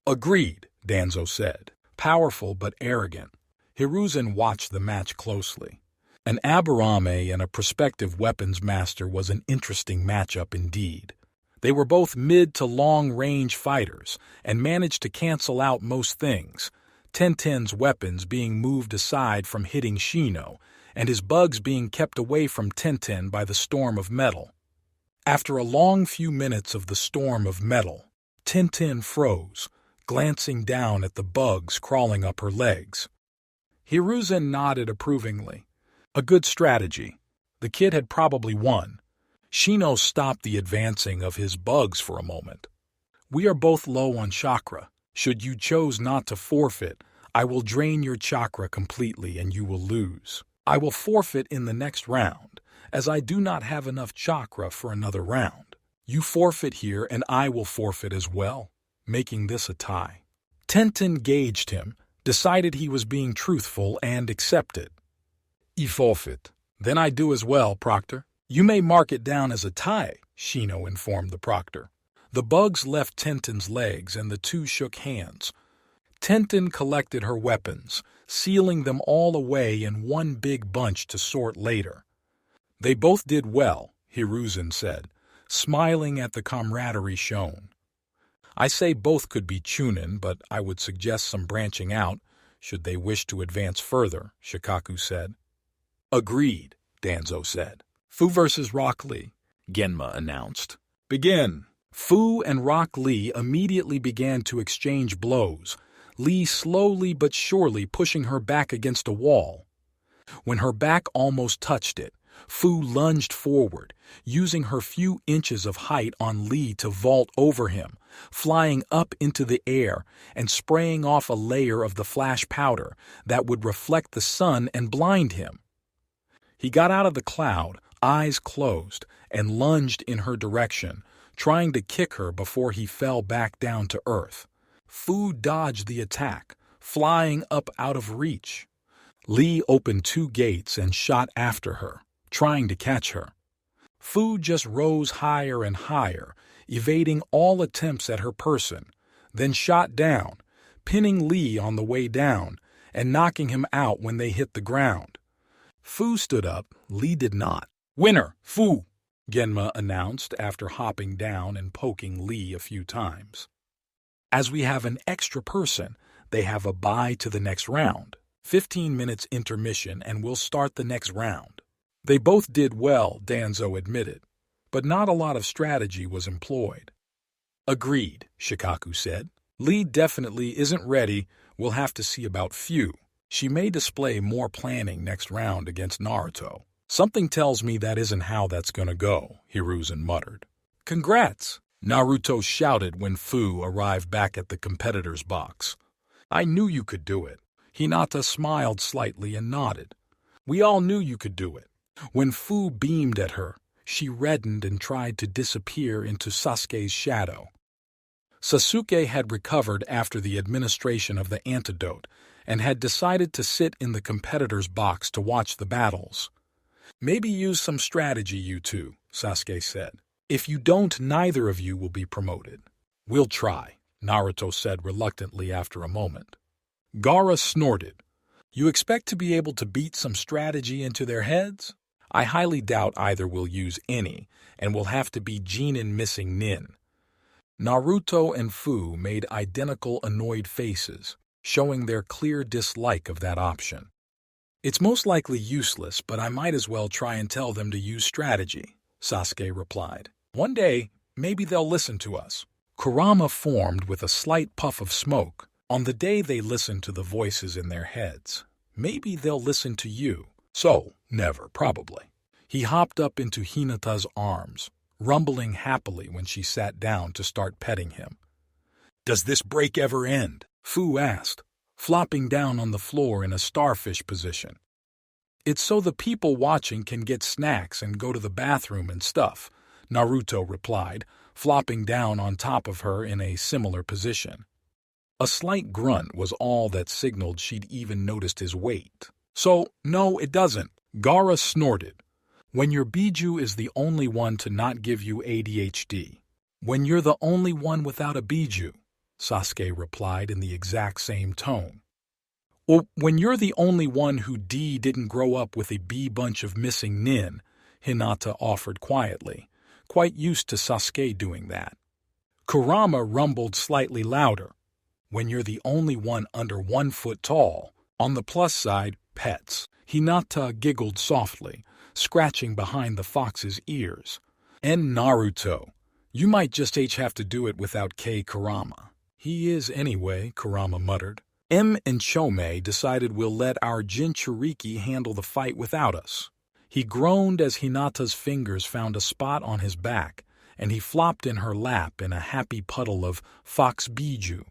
Agreed, Danzo said. Powerful but arrogant. Hiruzen watched the match closely. An Aburame and a prospective weapons master was an interesting matchup indeed. They were both mid to long-range fighters and managed to cancel out most things, Tenten's weapons being moved aside from hitting Shino, and his bugs being kept away from Tenten by the storm of metal. After a long few minutes of the storm of metal, Tenten froze, glancing down at the bugs crawling up her legs. Hiruzen nodded approvingly. A good strategy. The kid had probably won. Shino stopped the advancing of his bugs for a moment. We are both low on chakra. Should you choose not to forfeit, I will drain your chakra completely and you will lose. I will forfeit in the next round, as I do not have enough chakra for another round. You forfeit here and I will forfeit as well, making this a tie. Tenten gauged him, decided he was being truthful and accepted. I forfeit. Then I do as well, Proctor. You may mark it down as a tie, Shino informed the proctor. The bugs left Tenten's legs and the two shook hands. Tenten collected her weapons, sealing them all away in one big bunch to sort later. They both did well, Hiruzen said, smiling at the camaraderie shown. I say both could be Chunin, but I would suggest some branching out, should they wish to advance further, Shikaku said. Agreed, Danzo said. Fu versus Rock Lee, Genma announced. Begin. Fu and Rock Lee immediately began to exchange blows, Lee slowly but surely pushing her back against a wall. When her back almost touched it, Fu lunged forward, using her few inches of height on Lee to vault over him, flying up into the air and spraying off a layer of the flash powder that would reflect the sun and blind him. He got out of the cloud, eyes closed, and lunged in her direction, trying to kick her before he fell back down to earth. Fu dodged the attack, flying up out of reach. Lee opened two gates and shot after her, trying to catch her. Fu just rose higher and higher, evading all attempts at her person, then shot down, pinning Lee on the way down and knocking him out when they hit the ground. Fu stood up, Lee did not. Winner, Fu, Genma announced after hopping down and poking Lee a few times. As we have an extra person, they have a bye to the next round. 15 minutes intermission and we'll start the next round. They both did well, Danzo admitted, but not a lot of strategy was employed. Agreed, Shikaku said. Lee definitely isn't ready. We'll have to see about Fu. She may display more planning next round against Naruto. Something tells me that isn't how that's gonna go, Hiruzen muttered. Congrats, Naruto shouted when Fu arrived back at the competitor's box. I knew you could do it. Hinata smiled slightly and nodded. We all knew you could do it. When Fu beamed at her, she reddened and tried to disappear into Sasuke's shadow. Sasuke had recovered after the administration of the antidote and had decided to sit in the competitor's box to watch the battles. "Maybe use some strategy, you two," Sasuke said. "If you don't, neither of you will be promoted." "We'll try," Naruto said reluctantly after a moment. Gaara snorted. "You expect to be able to beat some strategy into their heads? I highly doubt either will use any, and will have to be Jinin missing Nin." Naruto and Fu made identical annoyed faces, showing their clear dislike of that option. "It's most likely useless, but I might as well try and tell them to use strategy," Sasuke replied. "One day, maybe they'll listen to us." Kurama formed with a slight puff of smoke. "On the day they listen to the voices in their heads, maybe they'll listen to you." "So, never, probably." He hopped up into Hinata's arms, rumbling happily when she sat down to start petting him. "Does this break ever end?" Fu asked, flopping down on the floor in a starfish position. "It's so the people watching can get snacks and go to the bathroom and stuff," Naruto replied, flopping down on top of her in a similar position. A slight grunt was all that signaled she'd even noticed his weight. "So, no, it doesn't." Gaara snorted. "When your Biju is the only one to not give you ADHD. When you're the only one without a Biju," Sasuke replied in the exact same tone. "Well, when you're the only one who didn't grow up with a B bunch of missing Nin," Hinata offered quietly, quite used to Sasuke doing that. Kurama rumbled slightly louder. "When you're the only one under 1 foot tall. On the plus side, pets." Hinata giggled softly, scratching behind the fox's ears. "And Naruto. You might just have to do it without Kurama." "He is anyway," Kurama muttered. "M and Chome decided we'll let our Jinchuriki handle the fight without us." He groaned as Hinata's fingers found a spot on his back, and he flopped in her lap in a happy puddle of fox biju.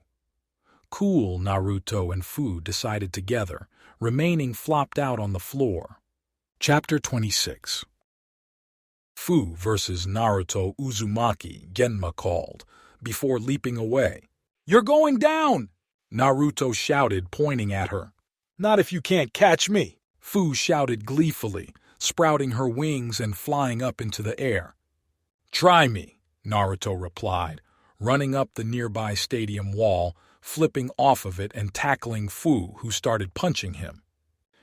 Cool, Naruto and Fu decided together, remaining flopped out on the floor. Chapter 26. Fu versus Naruto Uzumaki, Genma called, before leaping away. "You're going down!" Naruto shouted, pointing at her. "Not if you can't catch me!" Fu shouted gleefully, sprouting her wings and flying up into the air. "Try me," Naruto replied, running up the nearby stadium wall, flipping off of it and tackling Fu, who started punching him.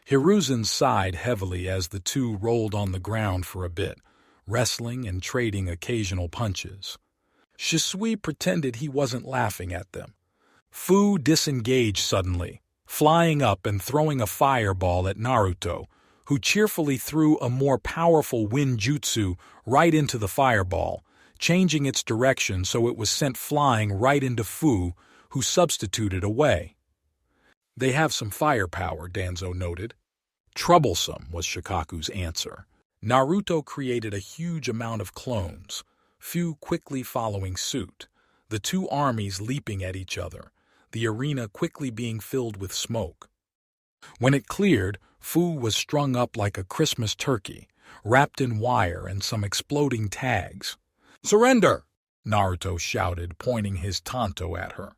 Hiruzen sighed heavily as the two rolled on the ground for a bit, wrestling and trading occasional punches. Shisui pretended he wasn't laughing at them. Fu disengaged suddenly, flying up and throwing a fireball at Naruto, who cheerfully threw a more powerful wind jutsu right into the fireball, changing its direction so it was sent flying right into Fu, who substituted away. "They have some firepower," Danzo noted. "Troublesome," was Shikaku's answer. Naruto created a huge amount of clones, Fu quickly following suit, the two armies leaping at each other, the arena quickly being filled with smoke. When it cleared, Fu was strung up like a Christmas turkey, wrapped in wire and some exploding tags. "Surrender!" Naruto shouted, pointing his tanto at her.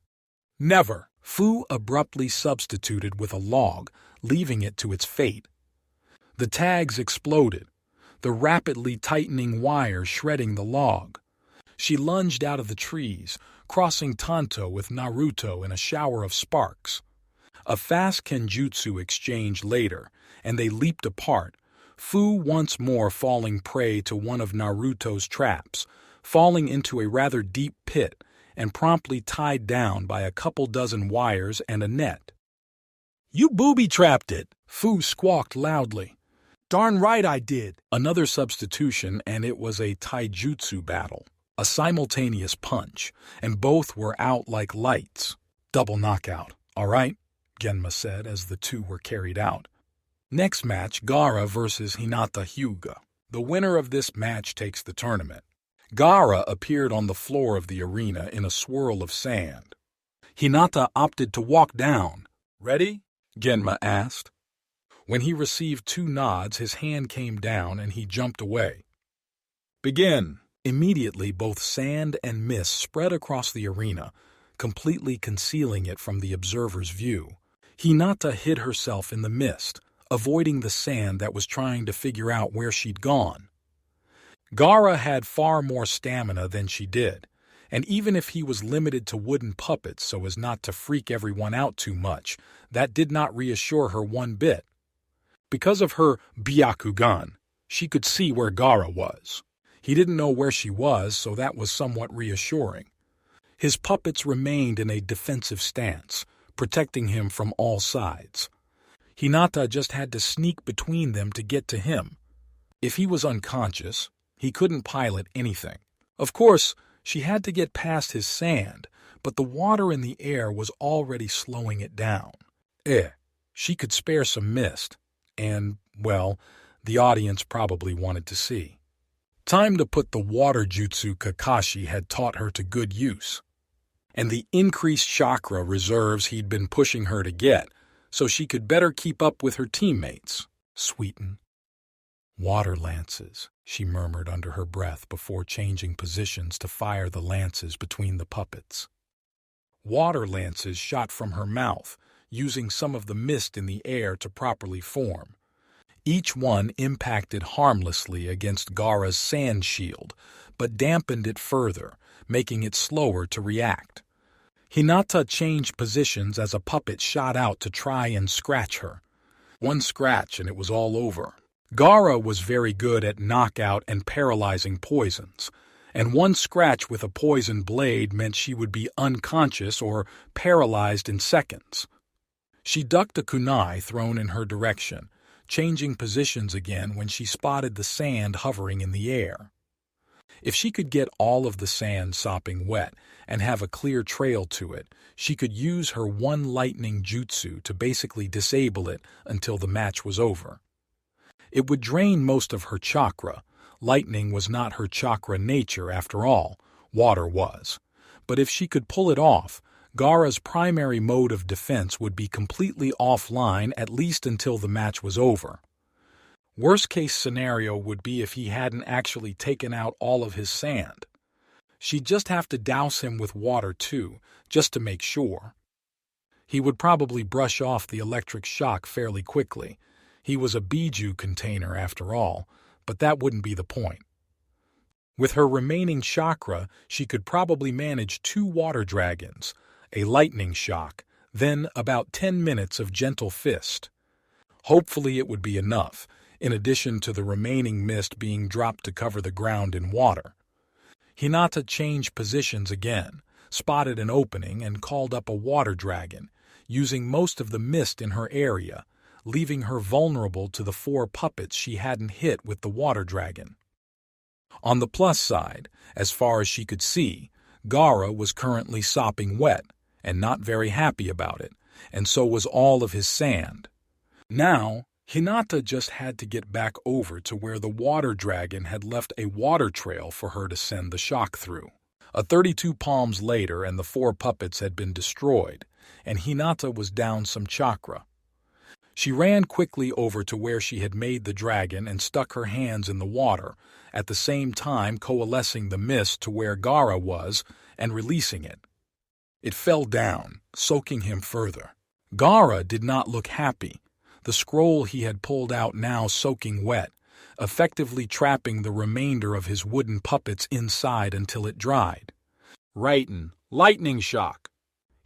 "Never!" Fu abruptly substituted with a log, leaving it to its fate. The tags exploded, the rapidly tightening wire shredding the log. She lunged out of the trees, crossing Tanto with Naruto in a shower of sparks. A fast kenjutsu exchange later, and they leaped apart, Fu once more falling prey to one of Naruto's traps, falling into a rather deep pit and promptly tied down by a couple dozen wires and a net. "You booby-trapped it!" Fu squawked loudly. "Darn right I did!" Another substitution, and it was a taijutsu battle, a simultaneous punch, and both were out like lights. "Double knockout, all right?" Genma said as the two were carried out. Next match, Gaara versus Hinata Hyuga. The winner of this match takes the tournament. Gaara appeared on the floor of the arena in a swirl of sand. Hinata opted to walk down. "Ready?" Genma asked. When he received 2 nods, his hand came down and he jumped away. "Begin!" Immediately, both sand and mist spread across the arena, completely concealing it from the observer's view. Hinata hid herself in the mist, avoiding the sand that was trying to figure out where she'd gone. Gaara had far more stamina than she did, and even if he was limited to wooden puppets so as not to freak everyone out too much, that did not reassure her one bit. Because of her Byakugan, she could see where Gaara was. He didn't know where she was, so that was somewhat reassuring. His puppets remained in a defensive stance, protecting him from all sides. Hinata just had to sneak between them to get to him. If he was unconscious, he couldn't pilot anything. Of course, she had to get past his sand, but the water in the air was already slowing it down. She could spare some mist, and, well, the audience probably wanted to see. Time to put the water jutsu Kakashi had taught her to good use, and the increased chakra reserves he'd been pushing her to get, so she could better keep up with her teammates. Sweeten. Water lances, she murmured under her breath before changing positions to fire the lances between the puppets. Water lances shot from her mouth, using some of the mist in the air to properly form. Each one impacted harmlessly against Gaara's sand shield, but dampened it further, making it slower to react. Hinata changed positions as a puppet shot out to try and scratch her. One scratch and it was all over. Gaara was very good at knockout and paralyzing poisons, and one scratch with a poison blade meant she would be unconscious or paralyzed in seconds. She ducked a kunai thrown in her direction, changing positions again when she spotted the sand hovering in the air. If she could get all of the sand sopping wet and have a clear trail to it, she could use her one lightning jutsu to basically disable it until the match was over. It would drain most of her chakra. Lightning was not her chakra nature after all, water was. But if she could pull it off, Gaara's primary mode of defense would be completely offline at least until the match was over. Worst-case scenario would be if he hadn't actually taken out all of his sand. She'd just have to douse him with water too, just to make sure. He would probably brush off the electric shock fairly quickly. He was a Biju container after all, but that wouldn't be the point. With her remaining chakra, she could probably manage 2 water dragons, a lightning shock, then about 10 minutes of gentle fist. Hopefully it would be enough, in addition to the remaining mist being dropped to cover the ground in water. Hinata changed positions again, spotted an opening, and called up a water dragon, using most of the mist in her area, leaving her vulnerable to the 4 puppets she hadn't hit with the water dragon. On the plus side, as far as she could see, Gaara was currently sopping wet, and not very happy about it, and so was all of his sand. Now, Hinata just had to get back over to where the water dragon had left a water trail for her to send the shock through. 32 palms later and the 4 puppets had been destroyed, and Hinata was down some chakra. She ran quickly over to where she had made the dragon and stuck her hands in the water, at the same time coalescing the mist to where Gaara was and releasing it. It fell down, soaking him further. Gaara did not look happy, the scroll he had pulled out now soaking wet, effectively trapping the remainder of his wooden puppets inside until it dried. "Raiten, lightning shock!"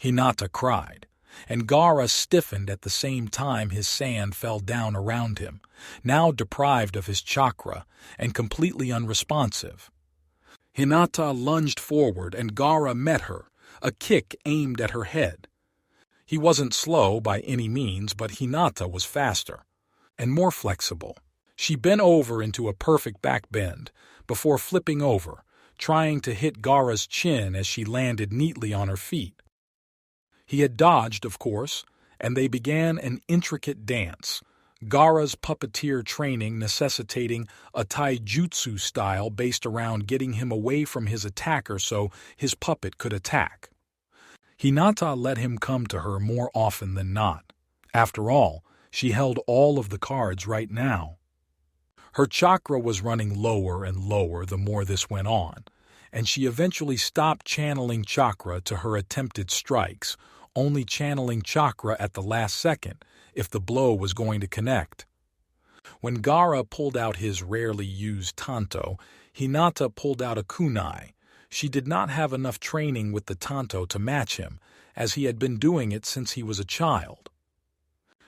Hinata cried, and Gaara stiffened at the same time his sand fell down around him, now deprived of his chakra and completely unresponsive. Hinata lunged forward and Gaara met her, a kick aimed at her head. He wasn't slow by any means, but Hinata was faster and more flexible. She bent over into a perfect back bend before flipping over, trying to hit Gaara's chin as she landed neatly on her feet. He had dodged, of course, and they began an intricate dance, Gaara's puppeteer training necessitating a taijutsu style based around getting him away from his attacker so his puppet could attack. Hinata let him come to her more often than not. After all, she held all of the cards right now. Her chakra was running lower and lower the more this went on, and she eventually stopped channeling chakra to her attempted strikes, only channeling chakra at the last second if the blow was going to connect. When Gaara pulled out his rarely used tanto, Hinata pulled out a kunai. She did not have enough training with the tanto to match him, as he had been doing it since he was a child.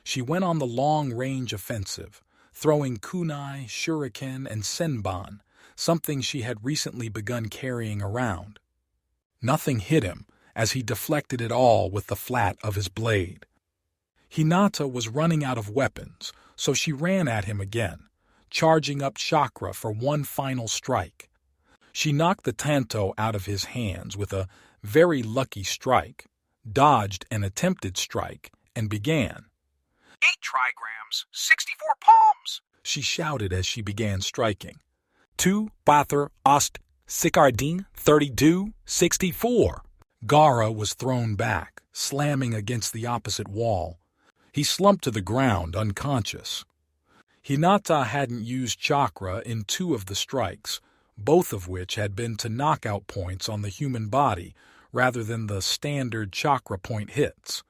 She went on the long-range offensive, throwing kunai, shuriken, and senbon, something she had recently begun carrying around. Nothing hit him, as he deflected it all with the flat of his blade. Hinata was running out of weapons, so she ran at him again, charging up chakra for one final strike. She knocked the tanto out of his hands with a very lucky strike, dodged an attempted strike, and began. 8 trigrams, 64 palms, she shouted as she began striking. 2, Bather, Ost, Sikardine, 32, 64. Gaara was thrown back, slamming against the opposite wall. He slumped to the ground, unconscious. Hinata hadn't used chakra in 2 of the strikes, both of which had been to knockout points on the human body rather than the standard chakra point hits.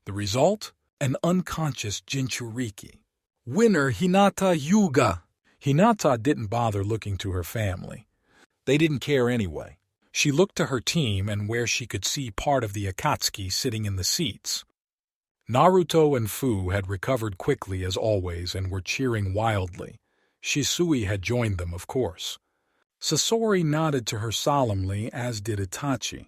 The result? An unconscious Jinchuriki. Winner Hinata Hyuga! Hinata didn't bother looking to her family. They didn't care anyway. She looked to her team and where she could see part of the Akatsuki sitting in the seats. Naruto and Fu had recovered quickly as always and were cheering wildly. Shisui had joined them, of course. Sasori nodded to her solemnly, as did Itachi.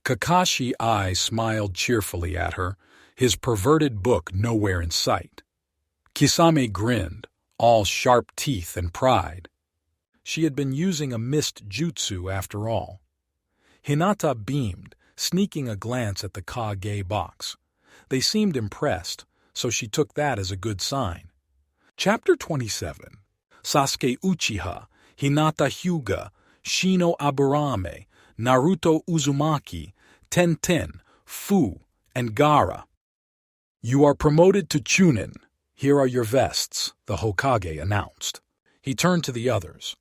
Kakashi's eyes smiled cheerfully at her, his perverted book nowhere in sight. Kisame grinned, all sharp teeth and pride. She had been using a mist jutsu after all. Hinata beamed, sneaking a glance at the Kage box. They seemed impressed, so she took that as a good sign. Chapter 27. Sasuke Uchiha, Hinata Hyuga, Shino Aburame, Naruto Uzumaki, Tenten, Fu, and Gaara. You are promoted to Chunin. Here are your vests, the Hokage announced. He turned to the others.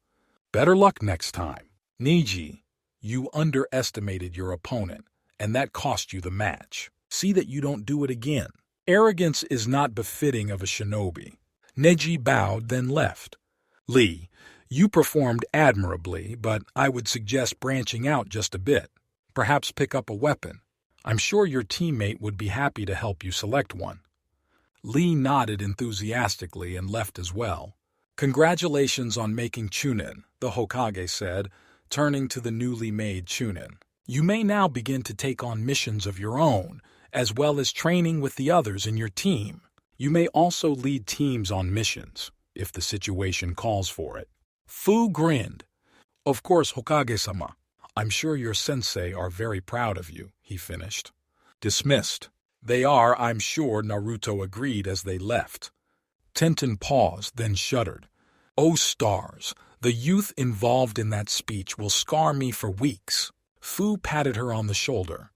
Better luck next time. Niji, you underestimated your opponent, and that cost you the match. See that you don't do it again. Arrogance is not befitting of a shinobi. Neji bowed, then left. Lee, you performed admirably, but I would suggest branching out just a bit. Perhaps pick up a weapon. I'm sure your teammate would be happy to help you select one. Lee nodded enthusiastically and left as well. Congratulations on making Chunin, the Hokage said, turning to the newly made Chunin. You may now begin to take on missions of your own, as well as training with the others in your team. You may also lead teams on missions, if the situation calls for it. Fu grinned. Of course, Hokage-sama. I'm sure your sensei are very proud of you, he finished. Dismissed. They are, I'm sure, Naruto agreed as they left. Tenten paused, then shuddered. Oh stars, the youth involved in that speech will scar me for weeks. Fu patted her on the shoulder.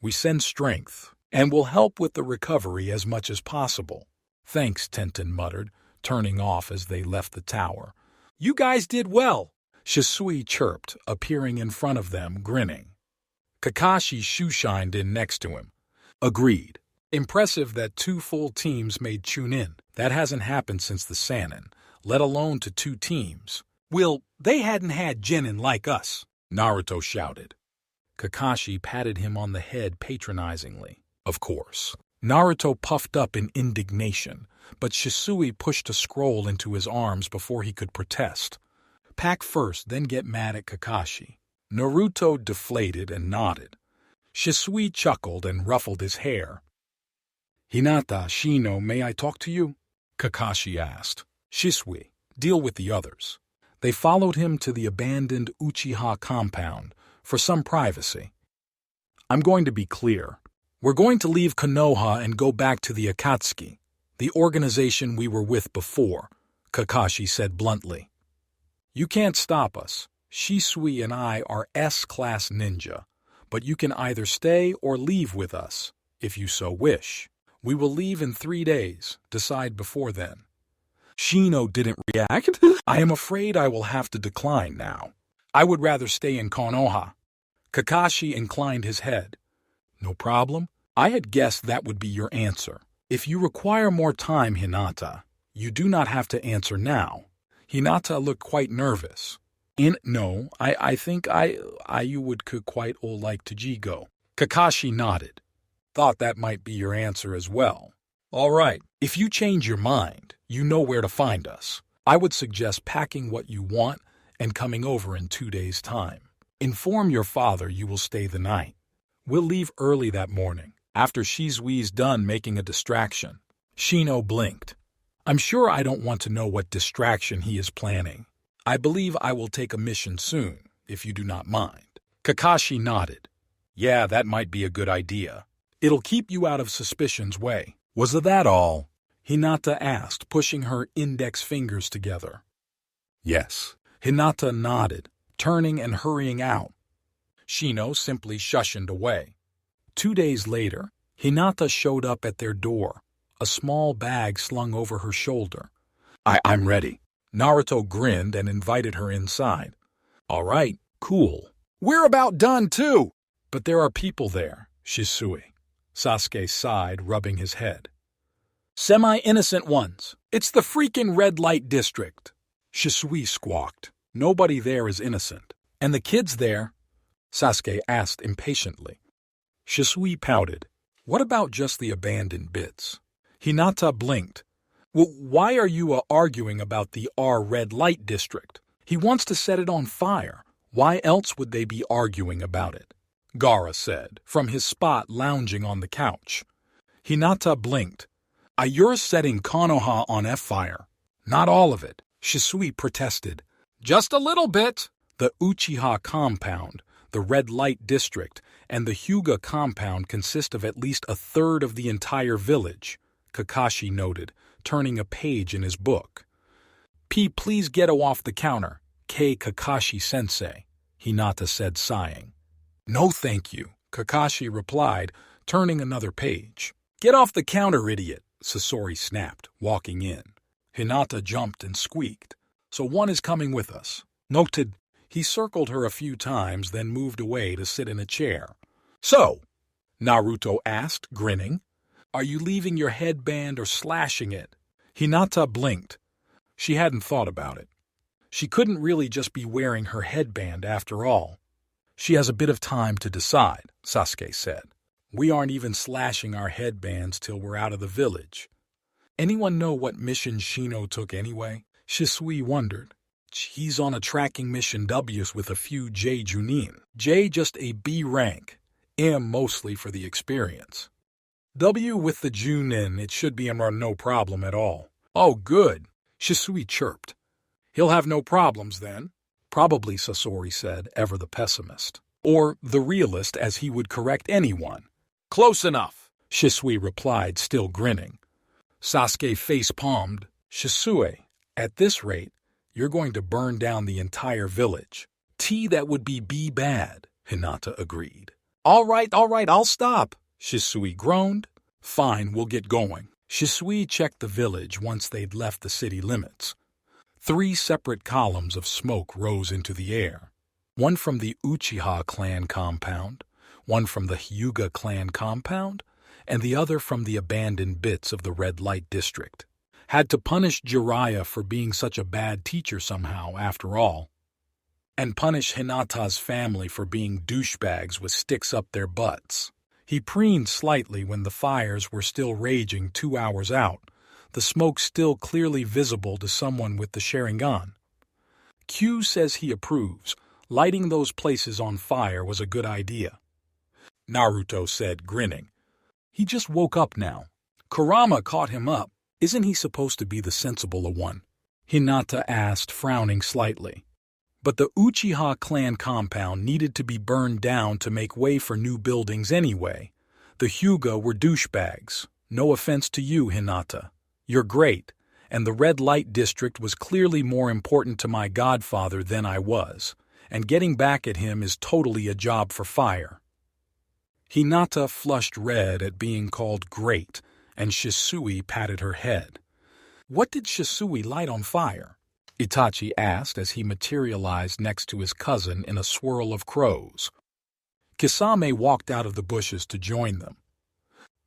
We send strength, and will help with the recovery as much as possible. Thanks, Tenten muttered, turning off as they left the tower. You guys did well, Shisui chirped, appearing in front of them, grinning. Kakashi shoe-shined in next to him. Agreed. Impressive that 2 full teams made Chunin. That hasn't happened since the Sannin, let alone to 2 teams. Well, they hadn't had genin like us, Naruto shouted. Kakashi patted him on the head patronizingly. Of course. Naruto puffed up in indignation, but Shisui pushed a scroll into his arms before he could protest. Pack first, then get mad at Kakashi. Naruto deflated and nodded. Shisui chuckled and ruffled his hair. Hinata, Shino, may I talk to you? Kakashi asked. Shisui, deal with the others. They followed him to the abandoned Uchiha compound for some privacy. I'm going to be clear. We're going to leave Konoha and go back to the Akatsuki, the organization we were with before, Kakashi said bluntly. You can't stop us. Shisui and I are S-class ninja, but you can either stay or leave with us, if you so wish. We will leave in 3 days. Decide before then. Shino didn't react. I am afraid I will have to decline now. I would rather stay in Konoha. Kakashi inclined his head. No problem. I had guessed that would be your answer. If you require more time, Hinata, you do not have to answer now. Hinata looked quite nervous. No, I think you would quite all like to Jigo. Kakashi nodded. Thought that might be your answer as well. All right, if you change your mind, you know where to find us. I would suggest packing what you want and coming over in 2 days' time. Inform your father you will stay the night. We'll leave early that morning, after Shizui's done making a distraction. Shino blinked. I'm sure I don't want to know what distraction he is planning. I believe I will take a mission soon, if you do not mind. Kakashi nodded. Yeah, that might be a good idea. It'll keep you out of suspicion's way. Was that all? Hinata asked, pushing her index fingers together. Yes. Hinata nodded, turning and hurrying out. Shino simply shushed away. 2 days later, Hinata showed up at their door, a small bag slung over her shoulder. I'm ready. Naruto grinned and invited her inside. All right, cool. We're about done too. But there are people there, Shisui. Sasuke sighed, rubbing his head. Semi-innocent ones. It's the freaking red light district. Shisui squawked. Nobody there is innocent. And the kids there? Sasuke asked impatiently. Shisui pouted. What about just the abandoned bits? Hinata blinked. Why are you arguing about the red light district? He wants to set it on fire. Why else would they be arguing about it? Gaara said, from his spot lounging on the couch. Hinata blinked. You're setting Konoha on fire. Not all of it, Shisui protested. Just a little bit. The Uchiha compound, the red light district, and the Hyuga compound consist of at least a third of the entire village, Kakashi noted, turning a page in his book. Please get off the counter, Kakashi-sensei, Hinata said, sighing. No thank you, Kakashi replied, turning another page. Get off the counter, idiot, Sasori snapped, walking in. Hinata jumped and squeaked. So one is coming with us. Noted. He circled her a few times, then moved away to sit in a chair. So, Naruto asked, grinning, are you leaving your headband or slashing it? Hinata blinked. She hadn't thought about it. She couldn't really just be wearing her headband after all. She has a bit of time to decide, Sasuke said. We aren't even slashing our headbands till we're out of the village. Anyone know what mission Shino took anyway? Shisui wondered. He's on a tracking mission W's with a few J Junin. J just a B rank. M mostly for the experience. W with the Junin, it should be no problem at all. Oh, good, Shisui chirped. He'll have no problems then. Probably, Sasori said, ever the pessimist. Or the realist, as he would correct anyone. Close enough, Shisui replied, still grinning. Sasuke face-palmed. Shisui, at this rate, you're going to burn down the entire village. That would be bad, Hinata agreed. All right, I'll stop, Shisui groaned. Fine, we'll get going. Shisui checked the village once they'd left the city limits. 3 separate columns of smoke rose into the air. One from the Uchiha clan compound, one from the Hyuga clan compound, and the other from the abandoned bits of the red light district. Had to punish Jiraiya for being such a bad teacher somehow, after all. And punish Hinata's family for being douchebags with sticks up their butts. He preened slightly when the fires were still raging 2 hours out, the smoke still clearly visible to someone with the Sharingan. Q says he approves. Lighting those places on fire was a good idea. Naruto said, grinning. He just woke up now. Kurama caught him up. Isn't he supposed to be the sensible one? Hinata asked, frowning slightly. But the Uchiha clan compound needed to be burned down to make way for new buildings anyway. The Hyuga were douchebags. No offense to you, Hinata. You're great, and the red light district was clearly more important to my godfather than I was, and getting back at him is totally a job for fire. Hinata flushed red at being called great, and Shisui patted her head. What did Shisui light on fire? Itachi asked as he materialized next to his cousin in a swirl of crows. Kisame walked out of the bushes to join them.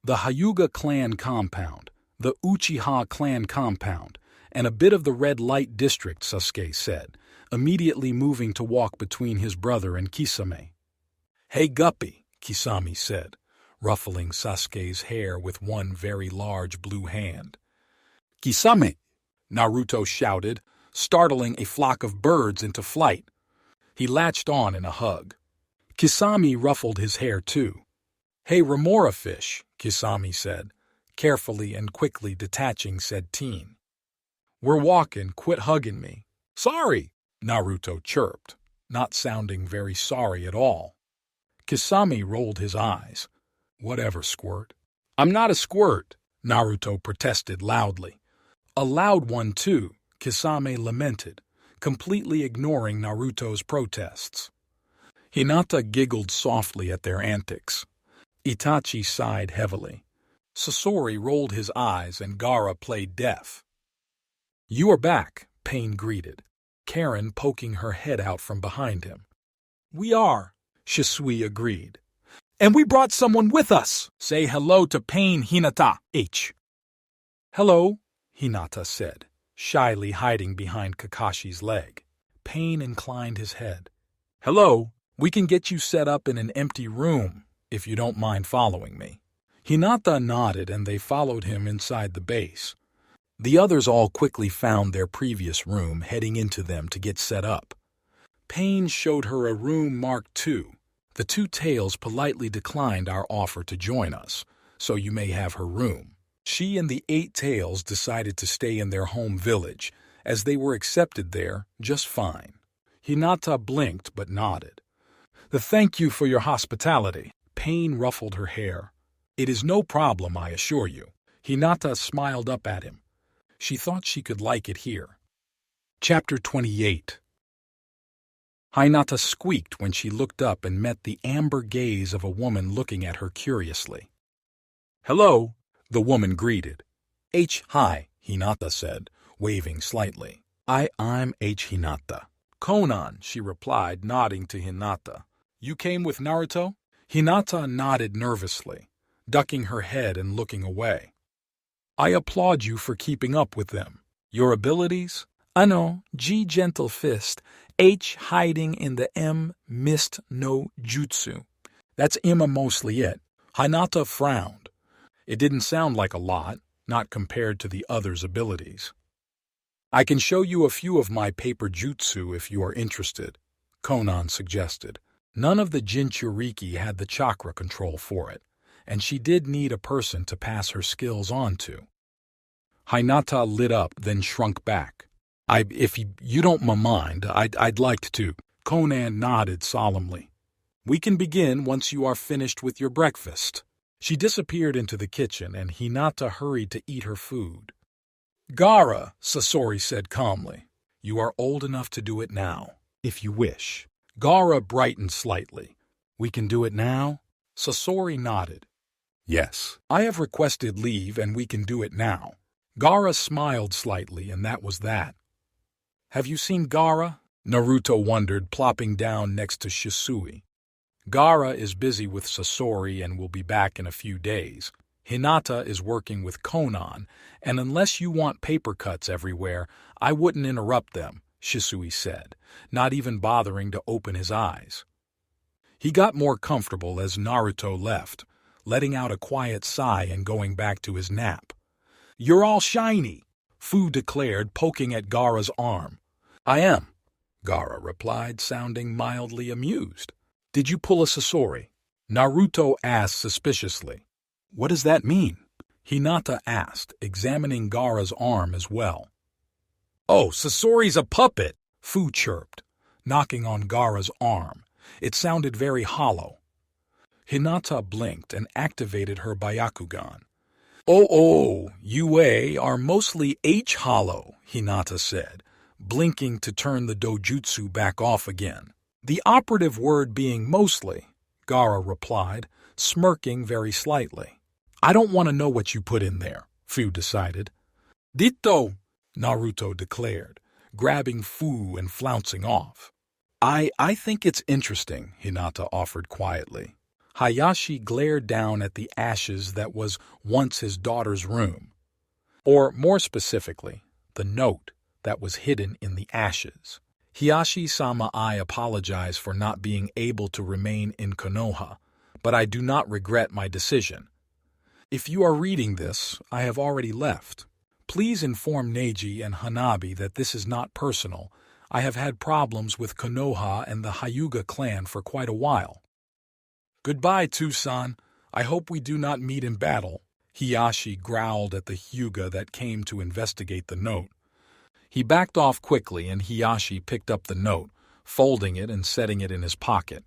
The Hyuga clan compound, the Uchiha clan compound, and a bit of the red light district, Sasuke said, immediately moving to walk between his brother and Kisame. Hey Guppy, Kisame said, ruffling Sasuke's hair with one very large blue hand. Kisame, Naruto shouted, startling a flock of birds into flight. He latched on in a hug. Kisame ruffled his hair too. Hey Remora fish, Kisame said, carefully and quickly detaching said teen. We're walking, quit hugging me. Sorry, Naruto chirped, not sounding very sorry at all. Kisame rolled his eyes. Whatever, squirt. I'm not a squirt, Naruto protested loudly. A loud one too, Kisame lamented, completely ignoring Naruto's protests. Hinata giggled softly at their antics. Itachi sighed heavily. Sasori rolled his eyes and Gaara played deaf. You are back, Pain greeted, Karen poking her head out from behind him. We are, Shisui agreed. And we brought someone with us. Say hello to Pain, Hinata, H. Hello, Hinata said, shyly hiding behind Kakashi's leg. Pain inclined his head. Hello, we can get you set up in an empty room, if you don't mind following me. Hinata nodded and they followed him inside the base. The others all quickly found their previous room, heading into them to get set up. Pain showed her a room marked 2. The 2 tails politely declined our offer to join us, so you may have her room. She and the 8 tails decided to stay in their home village, as they were accepted there just fine. Hinata blinked but nodded. The thank you for your hospitality. Pain ruffled her hair. It is no problem, I assure you. Hinata smiled up at him. She thought she could like it here. Chapter 28. Hinata squeaked when she looked up and met the amber gaze of a woman looking at her curiously. Hello, the woman greeted. Hi, Hinata said, waving slightly. I'm H. Hinata. Konan, she replied, nodding to Hinata. You came with Naruto? Hinata nodded nervously, ducking her head and looking away. I applaud you for keeping up with them. Your abilities? Ano, G gentle fist, H hiding in the M mist no jutsu. That's Ima mostly it. Hinata frowned. It didn't sound like a lot, not compared to the others' abilities. I can show you a few of my paper jutsu if you are interested, Konan suggested. None of the Jinchuriki had the chakra control for it, and she did need a person to pass her skills on to. Hinata lit up, then shrunk back. If you don't mind, I'd like to. Konan nodded solemnly. We can begin once you are finished with your breakfast. She disappeared into the kitchen, and Hinata hurried to eat her food. Gaara, Sasori said calmly, you are old enough to do it now, if you wish. Gaara brightened slightly. We can do it now? Sasori nodded. Yes, I have requested leave and we can do it now. Gaara smiled slightly and that was that. Have you seen Gaara? Naruto wondered, plopping down next to Shisui. Gaara is busy with Sasori and will be back in a few days. Hinata is working with Konan, and unless you want paper cuts everywhere, I wouldn't interrupt them, Shisui said, not even bothering to open his eyes. He got more comfortable as Naruto left, letting out a quiet sigh and going back to his nap. You're all shiny, Fu declared, poking at Gaara's arm. I am, Gaara replied, sounding mildly amused. Did you pull a Sasori? Naruto asked suspiciously. What does that mean? Hinata asked, examining Gaara's arm as well. Oh, Sasori's a puppet, Fu chirped, knocking on Gaara's arm. It sounded very hollow. Hinata blinked and activated her Byakugan. Oh, you are mostly H-hollow, Hinata said, blinking to turn the dojutsu back off again. The operative word being mostly, Gaara replied, smirking very slightly. I don't want to know what you put in there, Fu decided. Ditto, Naruto declared, grabbing Fu and flouncing off. I think it's interesting, Hinata offered quietly. Hayashi glared down at the ashes that was once his daughter's room. Or, more specifically, the note that was hidden in the ashes. Hiyashi-sama, I apologize for not being able to remain in Konoha, but I do not regret my decision. If you are reading this, I have already left. Please inform Neji and Hanabi that this is not personal. I have had problems with Konoha and the Hyuga clan for quite a while. Goodbye, Tucson. I hope we do not meet in battle. Hiyashi growled at the Hyuga that came to investigate the note. He backed off quickly and Hiyashi picked up the note, folding it and setting it in his pocket.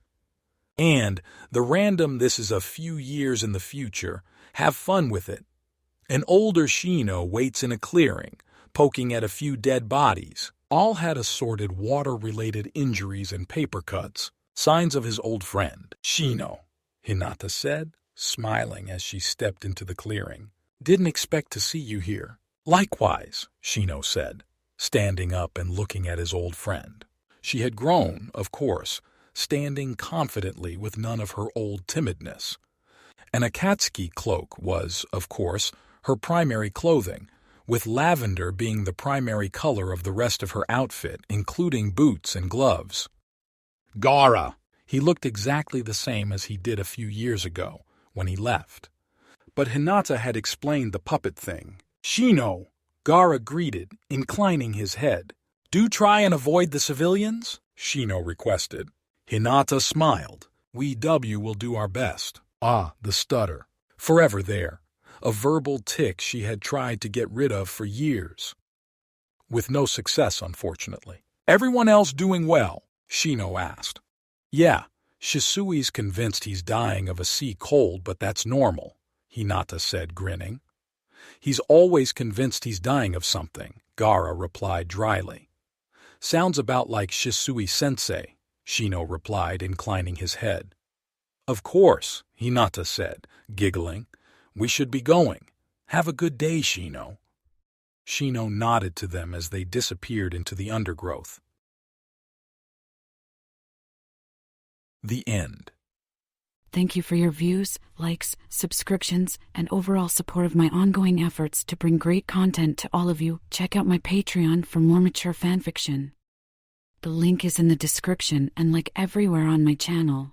And the random this is a few years in the future, have fun with it. An older Shino waits in a clearing, poking at a few dead bodies. All had assorted water-related injuries and paper cuts, signs of his old friend. Shino, Hinata said, smiling as she stepped into the clearing. Didn't expect to see you here. Likewise, Shino said, standing up and looking at his old friend. She had grown, of course, standing confidently with none of her old timidness. An Akatsuki cloak was, of course, her primary clothing, with lavender being the primary color of the rest of her outfit, including boots and gloves. Gaara! He looked exactly the same as he did a few years ago, when he left. But Hinata had explained the puppet thing. Shino! Gaara greeted, inclining his head. Do try and avoid the civilians? Shino requested. Hinata smiled. We will do our best. Ah, the stutter. Forever there. A verbal tic she had tried to get rid of for years. With no success, unfortunately. Everyone else doing well? Shino asked. Yeah, Shisui's convinced he's dying of a sea cold, but that's normal, Hinata said, grinning. He's always convinced he's dying of something, Gaara replied dryly. Sounds about like Shisui-sensei, Shino replied, inclining his head. Of course, Hinata said, giggling. We should be going. Have a good day, Shino. Shino nodded to them as they disappeared into the undergrowth. The end. Thank you for your views, likes, subscriptions, and overall support of my ongoing efforts to bring great content to all of you. Check out my Patreon for more mature fanfiction. The link is in the description and like everywhere on my channel.